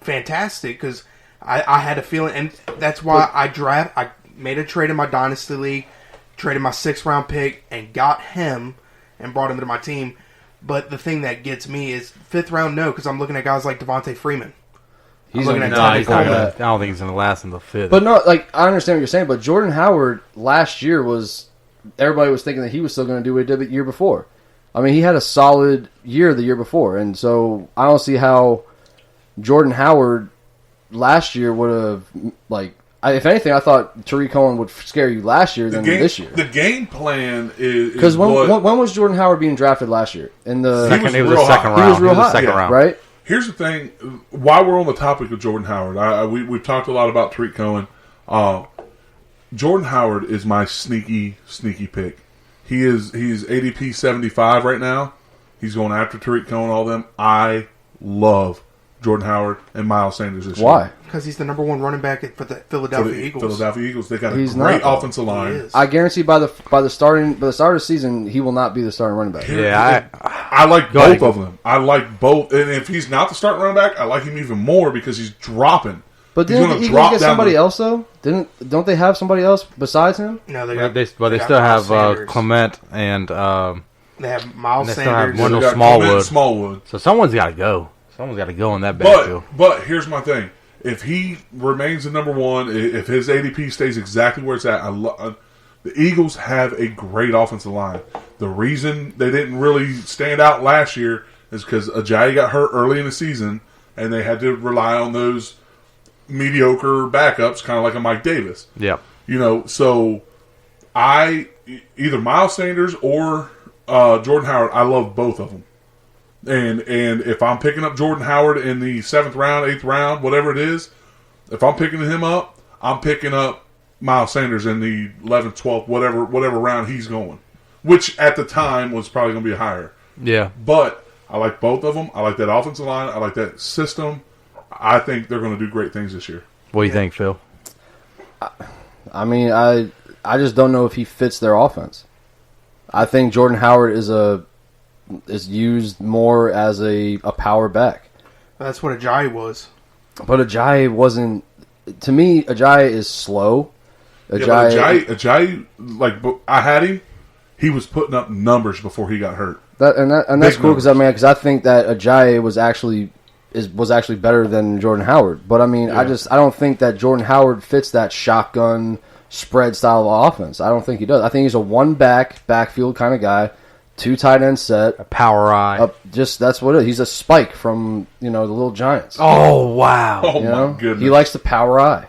fantastic because I had a feeling, and that's why I made a trade in my dynasty league, traded my 6th round pick, and got him and brought him to my team. But the thing that gets me is 5th round, no, because I'm looking at guys like Devontae Freeman.
He's
looking
gonna
at
be
No,
Tevin
he's not
Coleman.
gonna, I don't think he's going to last in the 5th.
But no, like I understand what you're saying, but Jordan Howard last year was everybody was thinking that he was still going to do what he did the year before. I mean, he had a solid year the year before, and so I don't see how Jordan Howard last year would have like. If anything, I thought Tariq Cohen would scare you last year than this year.
The game plan is
Because when
what,
was Jordan Howard being drafted last year? In the
second,
was
it was
real
a second
high.
round.
he was real
It a
high,
second round.
right?
Here's the thing. While we're on the topic of Jordan Howard, we've talked a lot about Tariq Cohen. Jordan Howard is my sneaky pick. He's ADP 75 right now. He's going after Tariq Cohen, all them. I love Jordan Howard and Miles Sanders this
Why?
year.
Because he's the number 1 running back for the
For
Philadelphia
the
Eagles.
Philadelphia Eagles. They got a
He's
great
not.
offensive
He
line.
is.
I guarantee by the start of the season, he will not be the starting running back.
Yeah,
I like
Go ahead,
both of them. I like both. And if he's not the starting running back, I like him even more because he's dropping.
But
He's
didn't
gonna
the Eagles
drop
get
down
somebody
the-
else though? Don't they have somebody else besides him?
No, they
But
got.
they
got
still
Miles
have
Sanders.
Clement and
They have Miles
and they still have
Sanders.
Wendell
They got
Smallwood.
Clement Smallwood.
so someone's got to go. Someone's got to go in that backfield.
But here's my thing: if he remains the number 1, if his ADP stays exactly where it's at, the Eagles have a great offensive line. The reason they didn't really stand out last year is because Ajayi got hurt early in the season, and they had to rely on those mediocre backups, kind of like a Mike Davis.
Yeah.
So either Miles Sanders or Jordan Howard, I love both of them. And if I'm picking up Jordan Howard in the 7th round, 8th round, whatever it is, if I'm picking him up, I'm picking up Miles Sanders in the 11th, 12th, whatever round he's going, which at the time was probably going to be higher.
Yeah.
But I like both of them. I like that offensive line. I like that system. I think they're going to do great things this year.
What do you think, Phil?
I mean, I just don't know if he fits their offense. I think Jordan Howard is used more as a power back.
That's what Ajayi was.
But Ajayi wasn't. To me, Ajayi is slow.
Ajayi, like I had him. He was putting up numbers before he got hurt.
That's
Big
cool because I think that Ajayi was actually better than Jordan Howard. But I mean,
Yeah.
I don't think that Jordan Howard fits that shotgun spread style of offense. I don't think he does. I think he's a backfield kind of guy, 2 tight end set.
A power eye.
That's what it is. He's a Spike from the Little Giants.
Oh, wow.
Oh
You know?
my goodness!
He likes the power eye.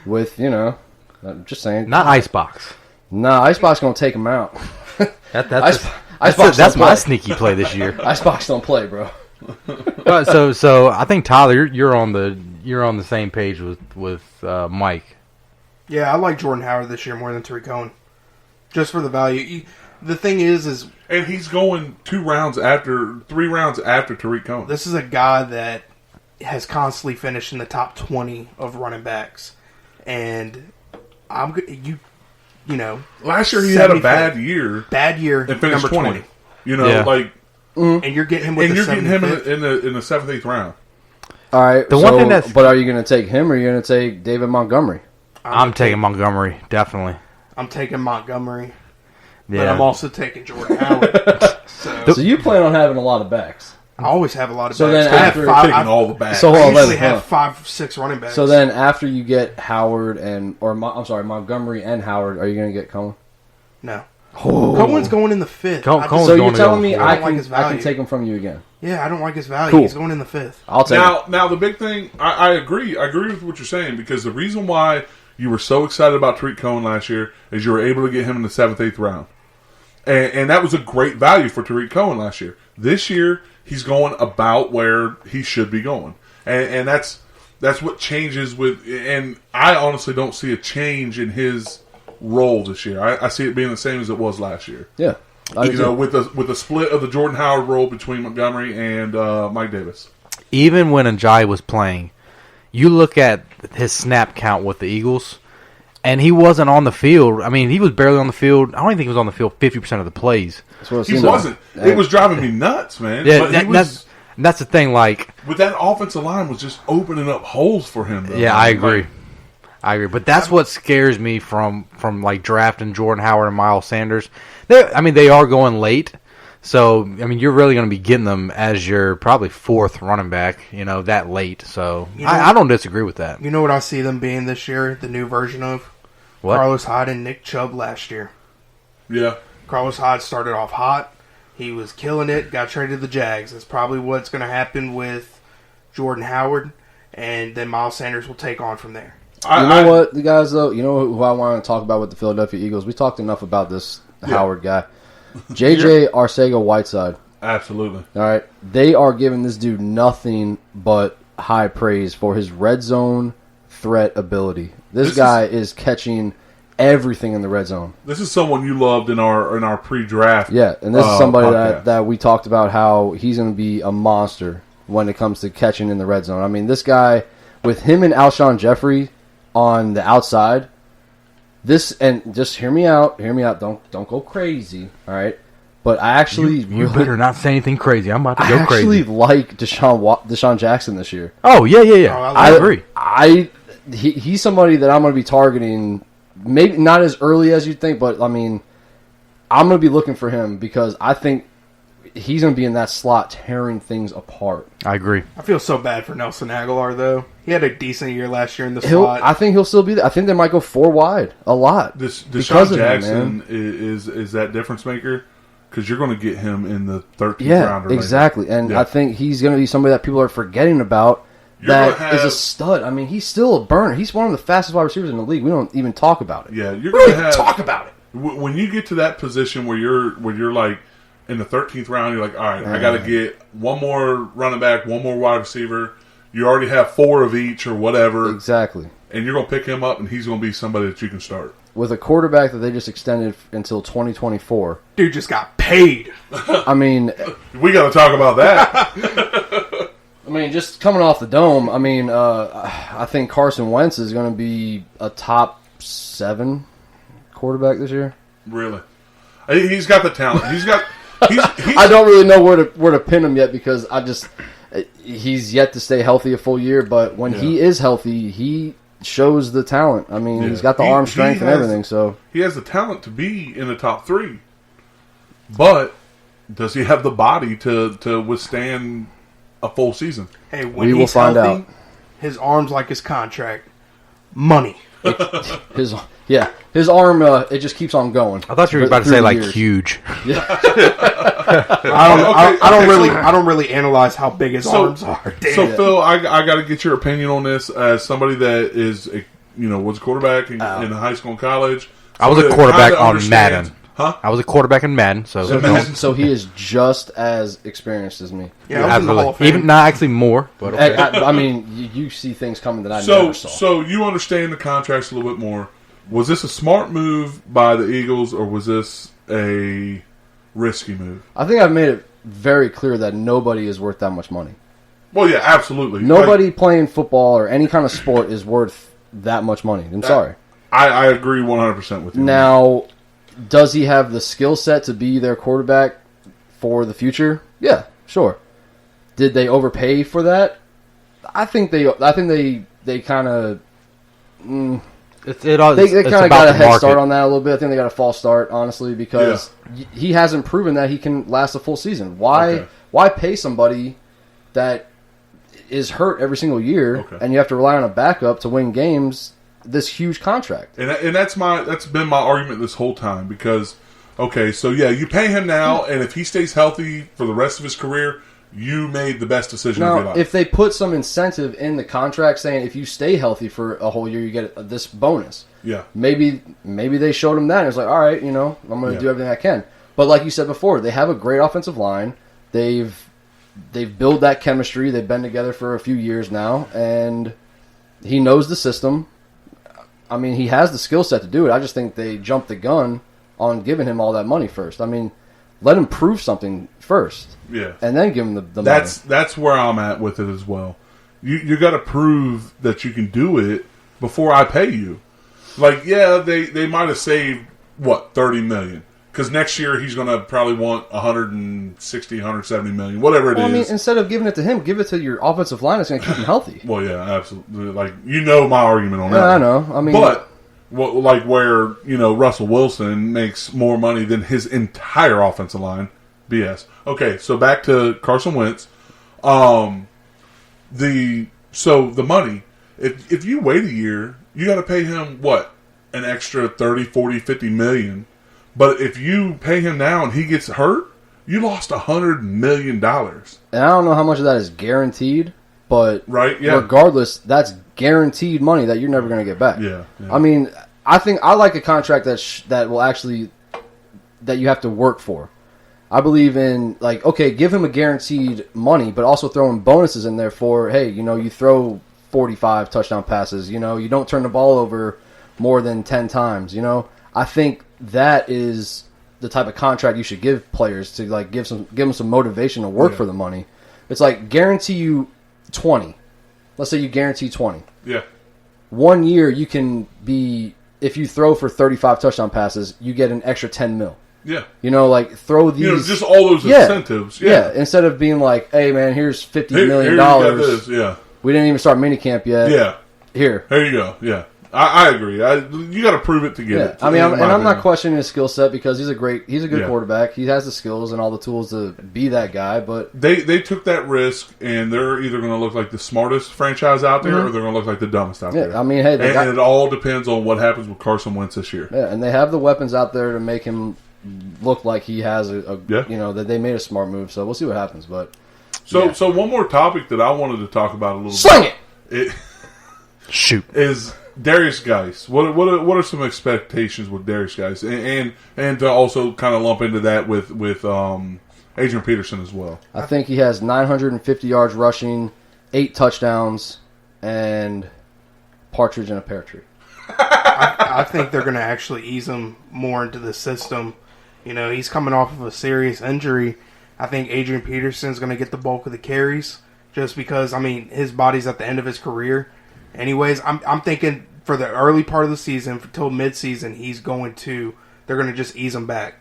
With I'm just saying.
Not Icebox.
Nah, Icebox gonna take him out.
That's
Icebox
that's
don't
my
play.
sneaky play this year.
Icebox don't play, bro.
So I think Tyler, you're on the same page with Mike.
Yeah, I like Jordan Howard this year more than Tariq Cohen, just for the value. The thing is
And he's going 3 rounds after Tariq Cohen.
this is a guy that has constantly finished in the top 20 of running backs, and
Last year he had a
75th.
bad year
and
and finished
number
20.
20,
Yeah.
and you're getting him with
And
the
you're getting him
75th.
in the 7th, 8th round.
All right.
The one thing that's-
but are you going to take him or are you going to take David Montgomery?
I'm taking Montgomery, definitely.
I'm taking Montgomery, but
Yeah.
I'm also taking Jordan Howard. So
So you plan on having a lot of backs.
I always have a lot of
So
backs.
then
I have
after
five.
Picking
I
all the backs.
So hold on,
usually
let-
have 5-6 running backs.
So then after you get Howard Montgomery and Howard, are you going to get Cohen?
no, Cohen's going in the 5th.
Cohen's
I just-
going
So
to
you're
go
telling me
for it.
I
I
don't like
can
his value.
take him from you again?
Yeah, I don't like his value.
Cool.
He's going in the 5th.
I'll take him.
Now the big thing, I agree. I agree with what you're saying because the reason why you were so excited about Tariq Cohen last year is you were able to get him in the 7th, 8th round. And that was a great value for Tariq Cohen last year. This year, he's going about where he should be going. And that's what changes with... And I honestly don't see a change in his role this year. I see it being the same as it was last year.
Yeah. I do too.
With the split of the Jordan Howard role between Montgomery and Mike Davis.
Even when Ajayi was playing, you look at his snap count with the Eagles, and he wasn't on the field. I mean, he was barely on the field. I don't even think he was on the field 50% of the plays.
That's what it
He
seems
wasn't.
like.
It was driving me nuts, man.
Yeah,
But he was,
that's the thing. Like,
with that offensive line was just opening up holes for him. Though.
yeah, I agree. But that's what scares me from like drafting Jordan Howard and Miles Sanders. They are going late. So, I mean, you're really going to be getting them as your probably fourth running back, that late. So, I don't disagree with that.
You know what I see them being this year? The new version of
What?
Carlos Hyde and Nick Chubb last year.
Yeah.
Carlos Hyde started off hot. He was killing it, got traded to the Jags. That's probably what's going to happen with Jordan Howard, and then Miles Sanders will take on from there.
What, the guys, though? You know who I want to talk about with the Philadelphia Eagles? We talked enough about this Howard guy. J.J. Arcega-Whiteside.
Absolutely.
All right. They are giving this dude nothing but high praise for his red zone threat ability. This guy is catching everything in the red zone.
This is someone you loved in our pre-draft.
Yeah, and this is somebody
podcast.
that we talked about how he's going to be a monster when it comes to catching in the red zone. I mean, this guy, with him and Alshon Jeffrey on the outside, and just hear me out, don't go crazy, all right? But I actually
You better not say anything crazy. I'm about to
I
go
actually
crazy.
like Deshaun Jackson this year.
Oh, yeah.
Oh,
I agree.
He's somebody that I'm going to be targeting, maybe not as early as you'd think, but I mean, I'm going to be looking for him because I think he's going to be in that slot tearing things apart.
I agree.
I feel so bad for Nelson Aguilar, though. He had a decent year last year in the slot.
I think he'll still be there. I think they might go 4 wide a lot.
Deshaun Jackson is that difference maker because you're going to get him in the 13th rounder.
Exactly. And
Yeah.
I think he's going to be somebody that people are forgetting about.
You're gonna
That is a stud. I mean, he's still a burner. He's one of the fastest wide receivers in the league. We don't even talk about it.
Yeah, you're
We
going
don't
to
even
have
talk about it.
when you get to that position where you're like in the 13th round. You're like, all right, I got to get one more running back, one more wide receiver. You already have 4 of each or whatever,
Exactly.
and you're going to pick him up, and he's going to be somebody that you can start.
With a quarterback that they just extended until 2024.
Dude just got paid.
I mean,
We got to talk about that.
just coming off the dome, I think Carson Wentz is going to be a top 7 quarterback this year.
Really, he's got the talent. He's got. He's
I don't really know where to pin him yet because he's yet to stay healthy a full year. But when he is healthy, he shows the talent. I mean, he's got the arm strength and everything. So
he has the talent to be in the top 3, but does he have the body to withstand a full season?
Hey, when
We will
he's
find
healthy,
out.
his arm's like his contract. Money.
his arm it just keeps on going.
I thought you were about to
Through
say
the
like
years.
huge.
I don't really analyze how big his arms are. Damn.
So Phil, I got to get your opinion on this as somebody that is was a quarterback in high school and college.
I was a
Somebody that
quarterback
kinda
on
understands-
Madden.
Huh?
I was a quarterback in Madden, so
So he is just as experienced as me.
yeah, I was in the Hall of Fame.
even not actually more, but okay.
I mean, you see things coming that I never saw.
So you understand the contracts a little bit more. Was this a smart move by the Eagles, or was this a risky move?
I think I've made it very clear that nobody is worth that much money.
Well, yeah, absolutely.
Nobody playing football or any kind of sport is worth that much money. I'm sorry.
I agree 100% with you.
Now, does he have the skill set to be their quarterback for the future? Yeah, sure. Did they overpay for that? I think they kind of they kind of got a head start on that a little bit. I think they got a false start, honestly, because he hasn't proven that he can last a full season. Why pay somebody that is hurt every single year and you have to rely on a backup to win games? This huge contract,
and that's been my argument this whole time because so you pay him now, and if he stays healthy for the rest of his career, you made the best decision of your
now
life.
if they put some incentive in the contract saying if you stay healthy for a whole year you get this bonus, maybe they showed him that and it's like, all right, I'm going to do everything I can. But like you said before, they have a great offensive line. They've built that chemistry. They've been together for a few years now, and he knows the system. I mean, he has the skill set to do it. I just think they jumped the gun on giving him all that money first. I mean, let him prove something first.
Yeah.
And then give him the money.
That's where I'm at with it as well. You got to prove that you can do it before I pay you. Like, yeah, they might have saved, what, $30 million. Because next year he's going to probably want $160, $170 million, whatever it is.
I mean, instead of giving it to him, give it to your offensive line that's going to keep him healthy.
Well, yeah, absolutely. Like, you know my argument on that.
Yeah, I know. I mean,
but like where Russell Wilson makes more money than his entire offensive line. BS. Okay, so back to Carson Wentz. The money. If you wait a year, you got to pay him what, an extra 30, 40, 50 million. But if you pay him now and he gets hurt, you lost $100 million.
And I don't know how much of that is guaranteed, but
right, yeah.
Regardless, that's guaranteed money that you're never going to get back.
Yeah, yeah.
I mean, I think I like a contract that will actually that you have to work for. I believe in, like, okay, give him a guaranteed money, but also throwing bonuses in there for, hey, you throw 45 touchdown passes, you don't turn the ball over more than 10 times, I think that is the type of contract you should give players to, like, give them some motivation to work for the money. It's like, guarantee you 20. Let's say you guarantee 20.
Yeah.
1 year you can be, if you throw for 35 touchdown passes, you get an extra 10 mil.
Yeah.
Like, throw these.
Just all those incentives. Yeah.
Instead of being like, hey, man, here's $50 million.
Here you got this. Yeah.
We didn't even start minicamp yet.
Yeah.
Here
you go. Yeah. I agree. You got to prove it to get it.
I mean, I'm not questioning his skill set because he's a good quarterback. He has the skills and all the tools to be that guy. But
they took that risk, and they're either going to look like the smartest franchise out there, or they're going to look like the dumbest out there.
I mean, hey,
and it all depends on what happens with Carson Wentz this year.
Yeah, and they have the weapons out there to make him look like he has that they made a smart move. So we'll see what happens. But
so one more topic that I wanted to talk about a little
bit.
It
shoot
is Darius Geis. What are some expectations with Darius Geis, and to also kind of lump into that with Adrian Peterson as well.
I think he has 950 yards rushing, 8 touchdowns, and partridge in a pear tree.
I think they're going to actually ease him more into the system. He's coming off of a serious injury. I think Adrian Peterson's going to get the bulk of the carries just because, his body's at the end of his career. Anyways, I'm thinking for the early part of the season, until mid-season, they're going to just ease him back.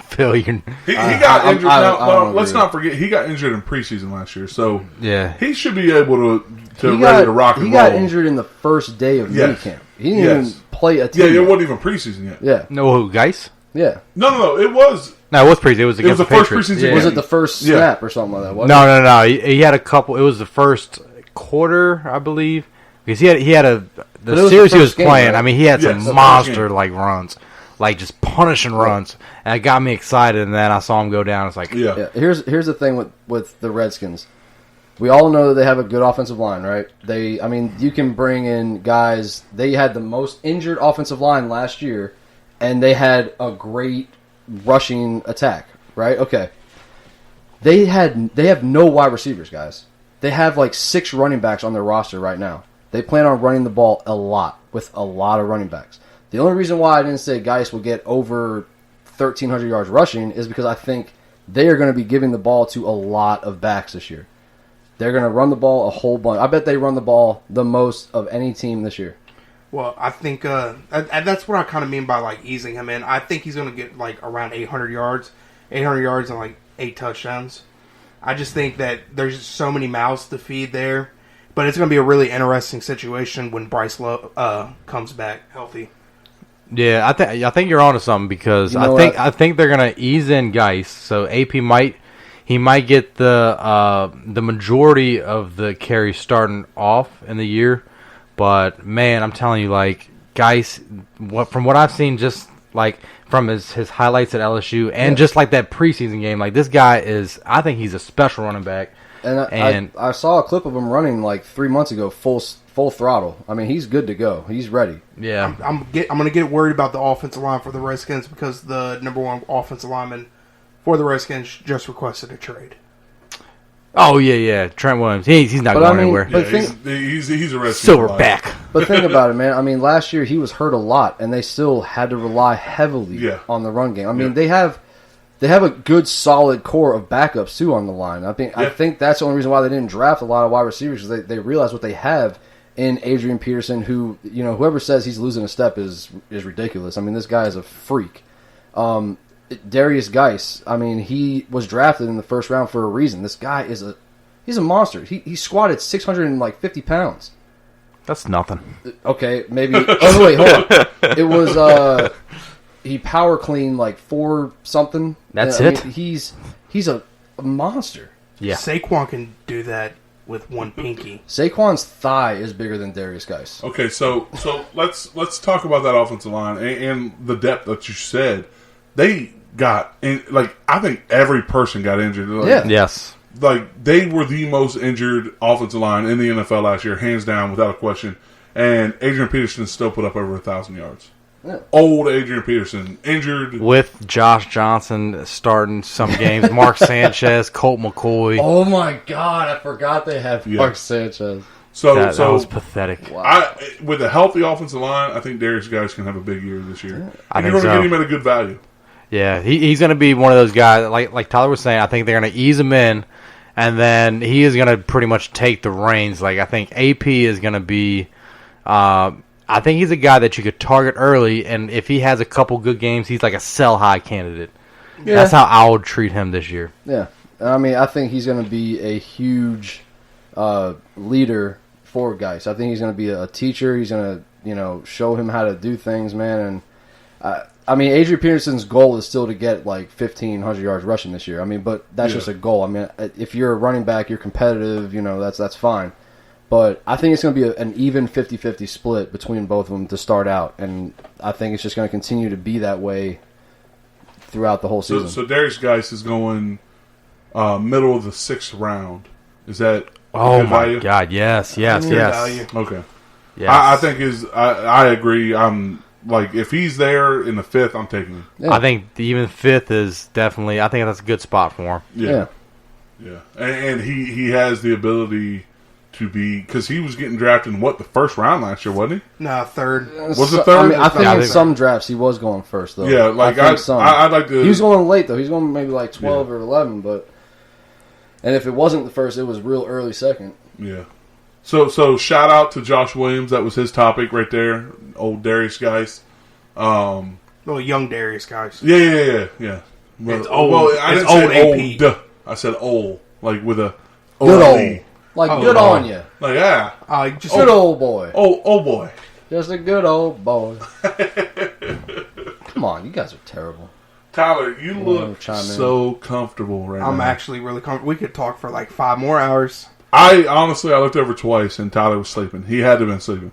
Phil,
he got injured. Let's not forget, he got injured in preseason last year, so
yeah,
he should be able to ready to rock and roll.
He got injured in the first day of minicamp. He didn't even play a team.
Yeah, it wasn't even preseason yet.
Yeah.
No, Geis?
Yeah.
No, it was.
No, it was preseason. It was against
the first preseason.
Yeah. Was it the first snap or something like that?
No. He had a couple. It was the first quarter, I believe, because he had the series he was playing. Right? He had some monster runs, like just punishing runs, and it got me excited. And then I saw him go down. It's like,
Here's the thing with the Redskins. We all know that they have a good offensive line, right? You can bring in guys. They had the most injured offensive line last year, and they had a great rushing attack, right? Okay. They have no wide receivers, guys. They have like 6 running backs on their roster right now. They plan on running the ball a lot with a lot of running backs. The only reason why I didn't say Geis will get over 1,300 yards rushing is because I think they are going to be giving the ball to a lot of backs this year. They're going to run the ball a whole bunch. I bet they run the ball the most of any team this year.
Well, I think that's what I kind of mean by easing him in. I think he's going to get around 800 yards and 8 touchdowns. I just think that there's so many mouths to feed there, but it's going to be a really interesting situation when Bryce Love comes back healthy.
Yeah, I think you're onto something because I think they're going to ease in Geis, so AP might get the majority of the carries starting off in the year. But man, I'm telling you, Geis, from what I've seen, just from his highlights at LSU and just that preseason game, this guy I think he's a special running back.
And I saw a clip of him running 3 months ago, full throttle. He's good to go. He's ready.
Yeah,
I'm going to get worried about the offensive line for the Redskins because the number 1 offensive lineman for the Redskins just requested a trade.
Oh yeah, Trent Williams. He's not going anywhere.
Yeah, he's a Redskins
Silverback.
But think about it, man. Last year he was hurt a lot, and they still had to rely heavily on the run game. They have they have a good, solid core of backups too on the line. I think that's the only reason why they didn't draft a lot of wide receivers, because they realize what they have in Adrian Peterson, who, you know, whoever says he's losing a step is ridiculous. I mean, this guy is a freak. Darius Geis, I mean, he was drafted in the first round for a reason. This guy is he's a monster. He squatted 650 pounds.
That's nothing.
Okay, maybe. Oh wait, hold on. It was he power cleaned like 4 something.
That's
I
it.
mean, he's a monster.
Yeah.
Saquon can do that with one pinky.
Saquon's thigh is bigger than Darius Geis.
Okay, so let's talk about that offensive line and the depth that you said. They got I think every person got injured.
Yeah.
Yes.
Like, they were the most injured offensive line in the NFL last year, hands down, without a question. And Adrian Peterson still put up over 1,000 yards.
Yeah.
Old Adrian Peterson, injured.
With Josh Johnson starting some games, Mark Sanchez, Colt McCoy.
Oh my God! I forgot they have Mark Sanchez.
So
that was pathetic.
Wow.
With a healthy offensive line, I think Darius Geis can have a big year this year.
I
And
think
you're going to
so.
get him at a good value.
Yeah, he's going to be one of those guys, like Tyler was saying, I think they're going to ease him in, and then he is going to pretty much take the reins. Like, I think AP is going to be, I think he's a guy that you could target early, and if he has a couple good games, he's like a sell-high candidate.
Yeah.
That's how I would treat him this year.
Yeah, I mean, I think he's going to be a huge leader for Geis. I think he's going to be a teacher. He's going to, show him how to do things, man. And I mean, Adrian Peterson's goal is still to get like 1,500 yards rushing this year. I mean, but that's just a goal. I mean, if you're a running back, you're competitive. That's fine. But I think it's going to be an even 50-50 split between both of them to start out, and I think it's just going to continue to be that way throughout the whole season.
So Darius Geis is going middle of the 6th round. Is that
Oh,
good
my
value?
God, yes.
Good value.
Okay.
Yes.
I think I agree. I'm like, if he's there in the 5th, I'm taking him.
Yeah.
I think even 5th is definitely, I think that's a good spot for him.
Yeah. And he has the ability to be, because he was getting drafted in the 1st round last year, wasn't he?
No, third.
Was it
I
third?
mean, I think
Yeah, I
in
think-
some drafts he was going first, though.
Yeah, like,
I think some.
I'd like to.
He was going late, though. He was going maybe like 12 or 11, but. And if it wasn't the first, it was real early second.
Yeah. So shout out to Josh Williams. That was his topic right there. Old Darius Geis.
Well, young Darius guys.
Yeah. Well,
It's old.
Well, I
It's
didn't say
old AP.
old. I said old, like with a
Good
O-L-E.
old. Like,
Oh,
good
oh.
on you.
Like, yeah.
Just
Good old boy.
Oh boy.
Just a good old boy. Come on, you guys are terrible.
Tyler, you
wanna
look
chime in?
so comfortable right now.
I'm actually really comfortable. We could talk for like 5 more hours.
I looked over twice and Tyler was sleeping. He had to have been sleeping.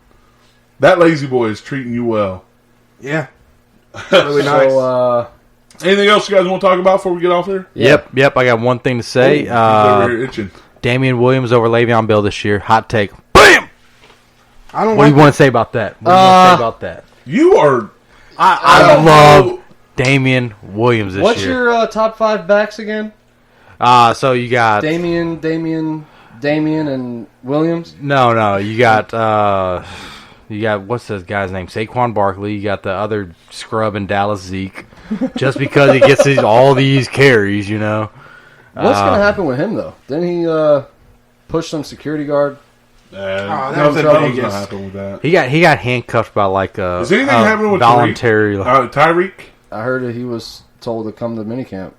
That lazy boy is treating you well.
Yeah. Really nice.
So,
Anything else you guys want to talk about before we get off here?
yeah.
Yep. I got one thing to say.
He's over here itching.
Damian Williams over Le'Veon Bell this year. Hot take. Bam!
I don't
What do
like
you want to say about that? What do you want to say about that?
You are.
I
don't
love
know.
Damian Williams this
What's
year.
your top 5 backs again?
So you got
Damian, and Williams?
no. You got what's this guy's name? Saquon Barkley. You got the other scrub in Dallas, Zeke. Just because he gets all these carries,
What's going to happen with him, though? Didn't he push some security guard?
that
No,
was in
nothing's
Vegas.
gonna happen with that.
He got handcuffed by like a
Is anything happening with
voluntary.
Tyreek?
I heard that he was told to come to minicamp.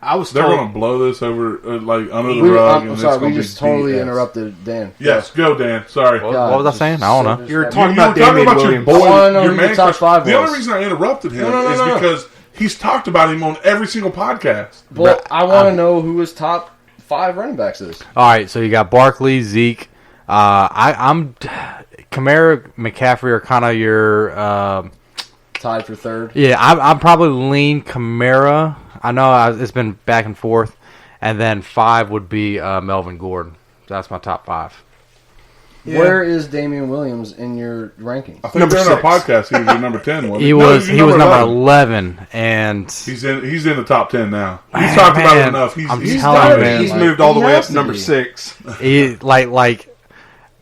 I was
They're
told.
going to blow this over under the rug.
I'm
and
sorry,
it's gonna
we
be
just totally
BS.
interrupted Dan.
Yes, go Dan. Sorry.
What was I saying? I don't know.
You were
disrespectful.
talking
You
about
were talking
Damian
about your
Williams.
boy.
I wanna know
your
who
man
your top
crush.
5
The
was.
only reason I interrupted him
No.
is because he's talked about him on every single podcast.
Well, I want to know who his top 5 running backs is.
All right, so you got Barkley, Zeke. I'm Kamara, McCaffrey are kind of your.
Tied for 3rd.
Yeah, I'm probably lean Kamara. I know it's been back and forth, and then 5 would be Melvin Gordon. That's my top 5.
Yeah.
Where is Damian Williams in your rankings?
I think
Number
during our
6.
podcast he was number 10. Wasn't
He
No,
was number
11.
11, and
He's in the top 10 now. He's
Man,
talked about it
man,
enough.
I'm
He's
telling
done
you,
it.
man.
He's
Like,
moved all the
he
way
has
up to
to
number
be.
6.
he like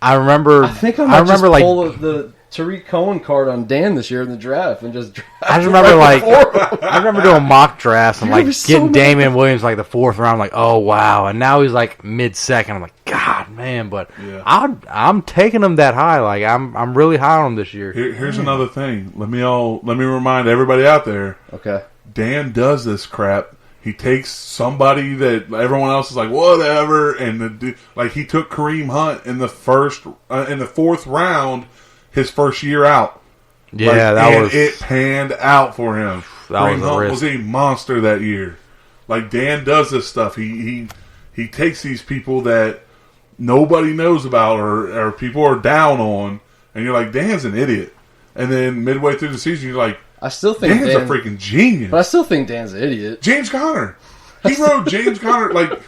I remember.
I think I might just
like
pull the Tariq Cohen card on Dan this year in the draft and just.
I just remember I remember doing mock drafts and
You're
like
gonna be so
getting
mad.
Damian Williams like the 4th round. Like, oh wow, and now he's like mid-second. I'm like, God, man, but
Yeah.
I'm taking him that high. Like I'm really high on him this year.
Here's another thing. Let me remind everybody out there.
Okay.
Dan does this crap. He takes somebody that everyone else is like whatever, and like he took Kareem Hunt in the 4th round, his first year out.
Yeah,
Like, it panned out for him.
That
Kareem
was a
Hunt
risk.
was a monster that year. Like Dan does this stuff. He takes these people that nobody knows about or people are down on, and you're like, Dan's an idiot. And then midway through the season, you're like,
I still think
Dan's a freaking genius.
But I still think Dan's an idiot.
James Conner. He rode James Conner like.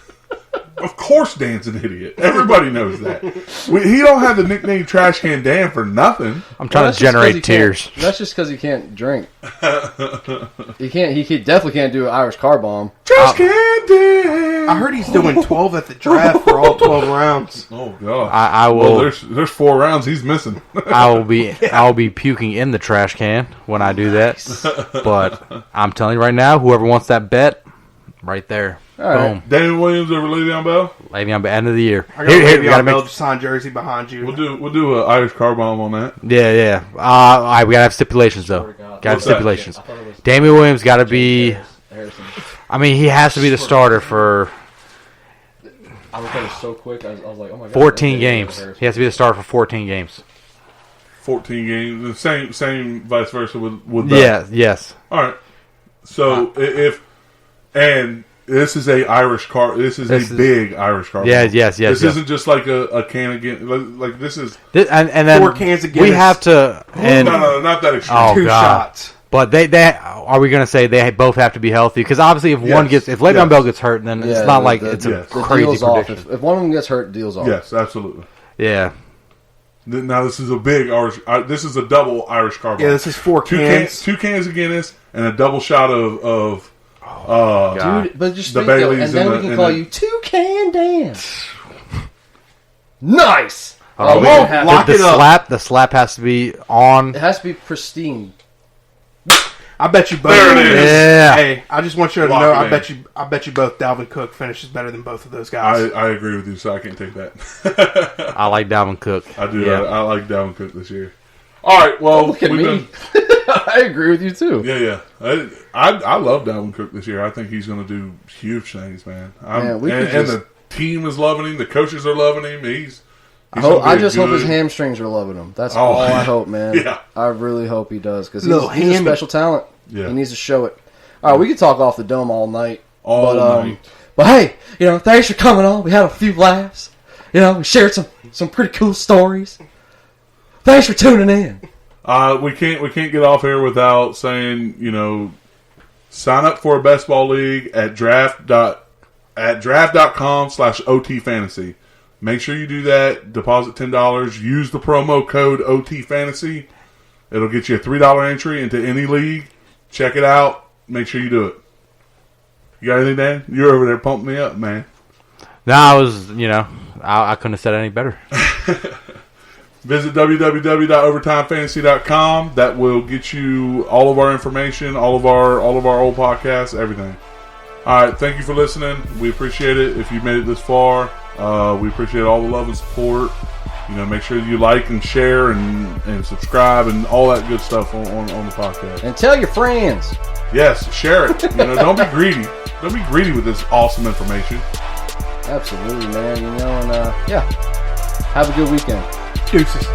Of course, Dan's an idiot. Everybody knows that. He don't have the nickname Trash Can Dan for nothing.
I'm trying
Well,
to generate tears.
That's just because he can't drink. He definitely can't do an Irish car bomb.
Trash Can Dan.
I heard he's doing 12 at the draft for all 12 rounds.
Oh God!
I
Well,
will.
there's 4 rounds he's missing.
I'll be puking in the trash can when I do that. But I'm telling you right now, whoever wants that bet, right there,
All right.
boom,
Daniel Williams over Le'Veon Bell.
Le'Veon Bell, end of the year.
I got
we
a
gotta
Bell
make,
signed jersey behind you.
We'll do an Irish car bomb on that.
yeah. All right, we gotta have stipulations though.
to God.
Got to have
What's that?
stipulations.
I thought it was
Damian Williams got to be.
Harrison.
I mean, he has to be the starter for
I looked at it so quick. I was like, oh my god.
14 games. He has to be the starter for 14 games.
14 games. The same vice versa with Bell.
Yeah. Yes.
All right. So and this is a Irish car. This is
This
a
is-
big Irish car.
Yeah.
bomb.
Yes.
This
Yes.
isn't just like a can again. Like this is
And then
4 cans of
we
Guinness.
have to. And
no, not that extreme.
Oh,
2
God.
shots.
But they are we going to say they both have to be healthy? Because obviously, if one
Yes.
if Le'Veon
Yes.
Bell gets hurt, then it's not like it's a
yes.
The
crazy
deal's off.
prediction.
If one of them gets hurt, deal's off.
Yes, absolutely.
Yeah.
Now this is a big Irish. This is a double Irish car bomb.
Yeah, this is 4 cans.
2 cans of Guinness and a double shot of
God.
Dude, but just
The
think though,
Baileys
and then
and
we
the-
can
and
call
the-
you Toucan Dan. Nice.
Oh,
we
man.
can have
Lock
the
it up.
slap has to be on.
It has to be pristine.
I bet you both.
There it is.
Yeah.
Hey, I just want you to
Lock
know.
it in.
I bet you both. Dalvin Cook finishes better than both of those guys.
I agree with you, so I can't take that.
I like Dalvin Cook.
I do.
Yeah.
I like Dalvin Cook this year. All right. Well,
Look at
we've
me. I agree with you too.
Yeah. I love Dalvin Cook this year. I think he's going to do huge things, man.
Man, we
and
could just-
the team is loving him. The coaches are loving him. He's
I just hope his
good-
hamstrings are loving him. That's
Oh,
all I hope, man.
yeah.
I really hope he does because
Little
he's a
hammy.
special talent.
Yeah.
He needs to show it. All right, we could talk off the dome all night.
All
but,
night.
But hey, thanks for coming on. We had a few laughs. We shared some pretty cool stories. Thanks for tuning in.
We can't get off here without saying, sign up for a best ball league at draft.com/OT fantasy. Make sure you do that. Deposit $10. Use the promo code OT fantasy. It'll get you a $3 entry into any league. Check it out. Make sure you do it. You got anything, Dan? You're over there pumping me up, man.
No, I was, I couldn't have said it any better.
Visit www.overtimefantasy.com. That will get you all of our information, all of our old podcasts, everything. All right, thank you for listening. We appreciate it. If you've made it this far, we appreciate all the love and support. Make sure you like and share and subscribe and all that good stuff on the podcast.
And tell your friends.
Yes, share it. Don't be greedy. Don't be greedy with this awesome information.
Absolutely, man. And yeah. Have a good weekend.
Deuces.